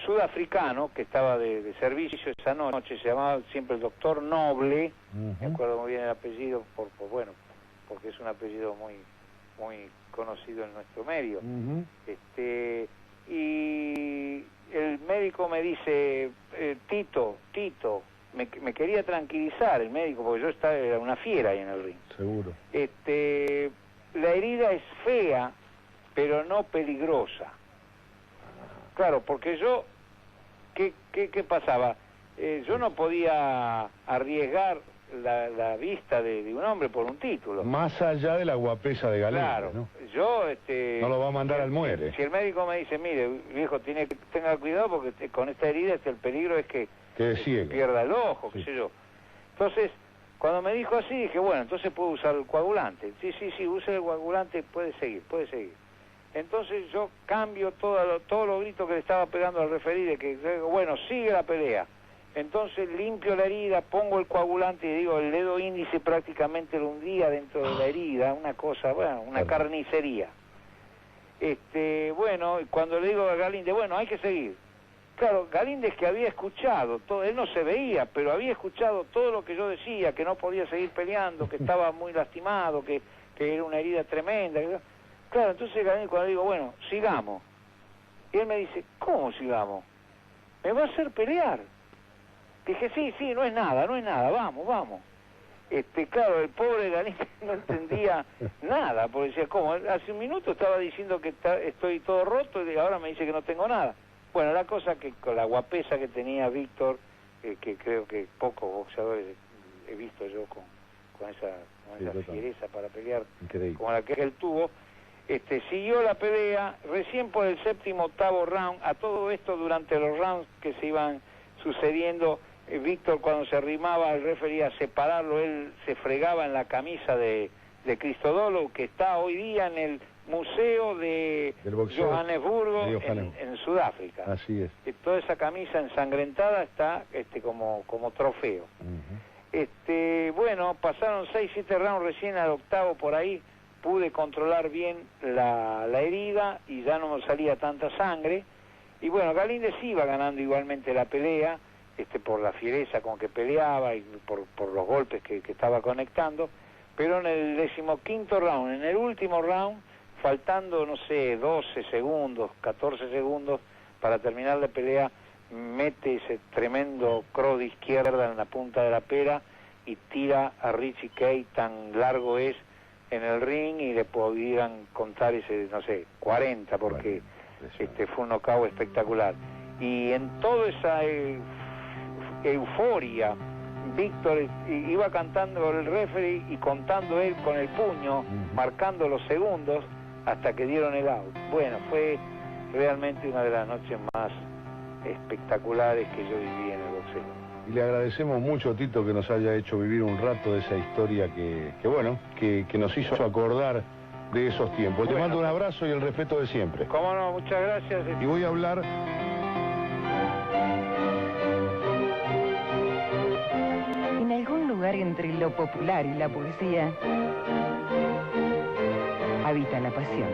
sudafricano que estaba de servicio esa noche, se llamaba siempre el doctor Noble, me acuerdo muy bien el apellido, bueno, porque es un apellido muy conocido en nuestro medio. Y el médico me dice, Tito, me quería tranquilizar el médico, porque yo era una fiera ahí en el ring. Seguro. La herida es fea, pero no peligrosa. Claro, porque yo, ¿qué pasaba? Yo no podía arriesgar la vista de un hombre por un título. Más allá de la guapesa de Galíndez, claro, ¿no? Yo, no lo va a mandar al muere. Si el médico me dice, mire, viejo, tenga cuidado porque con esta herida el peligro es que pierda el ojo, qué sé yo. Entonces, cuando me dijo así, dije, bueno, entonces puedo usar el coagulante. Sí, use el coagulante, puede seguir. Entonces yo cambio todos los gritos que le estaba pegando al referí de que, bueno, sigue la pelea. Entonces limpio la herida, pongo el coagulante y digo, el dedo índice prácticamente lo hundía dentro de la herida, una cosa, bueno, una carnicería. Bueno, cuando le digo a Galíndez, bueno, hay que seguir. Claro, Galíndez, que había escuchado todo, él no se veía, pero había escuchado todo lo que yo decía, que no podía seguir peleando, que estaba muy lastimado, que era una herida tremenda. Claro, entonces Galíndez, cuando digo, bueno, sigamos, y él me dice, ¿cómo sigamos? ¿Me va a hacer pelear? Dije, sí, no es nada, vamos. Claro, el pobre Galíndez no entendía nada, porque decía, ¿cómo? Hace un minuto estaba diciendo que estoy todo roto y ahora me dice que no tengo nada. Bueno, la cosa que con la guapesa que tenía Víctor, que creo que pocos boxeadores he visto yo con esa fiereza para pelear, como la que él tuvo, siguió la pelea, recién por el séptimo, octavo round, a todo esto durante los rounds que se iban sucediendo, Víctor cuando se arrimaba al referee a separarlo, él se fregaba en la camisa de Christodoulos, que está hoy día en el Museo de Johannesburgo en Sudáfrica. Así es. Toda esa camisa ensangrentada está como trofeo. Bueno, pasaron 6-7 rounds, recién al octavo por ahí pude controlar bien la herida y ya no me salía tanta sangre. Y bueno, Galíndez iba ganando igualmente la pelea, por la fiereza con que peleaba y por los golpes que estaba conectando, pero en el 15º round, en el último round, faltando, no sé, 12 segundos, 14 segundos para terminar la pelea, mete ese tremendo cross de izquierda en la punta de la pera y tira a Richie Kay, tan largo es, en el ring, y le podían contar ese, no sé, 40, porque fue un knockout espectacular. Y en toda esa euforia, Víctor iba cantando el referee y contando él con el puño, marcando los segundos hasta que dieron el out. Bueno, fue realmente una de las noches más espectaculares que yo viví en el boxeo. Y le agradecemos mucho, Tito, que nos haya hecho vivir un rato de esa historia que nos hizo acordar de esos tiempos. Te mando un abrazo y el respeto de siempre. Cómo no, muchas gracias. Y voy a hablar... En algún lugar entre lo popular y la poesía habita la pasión.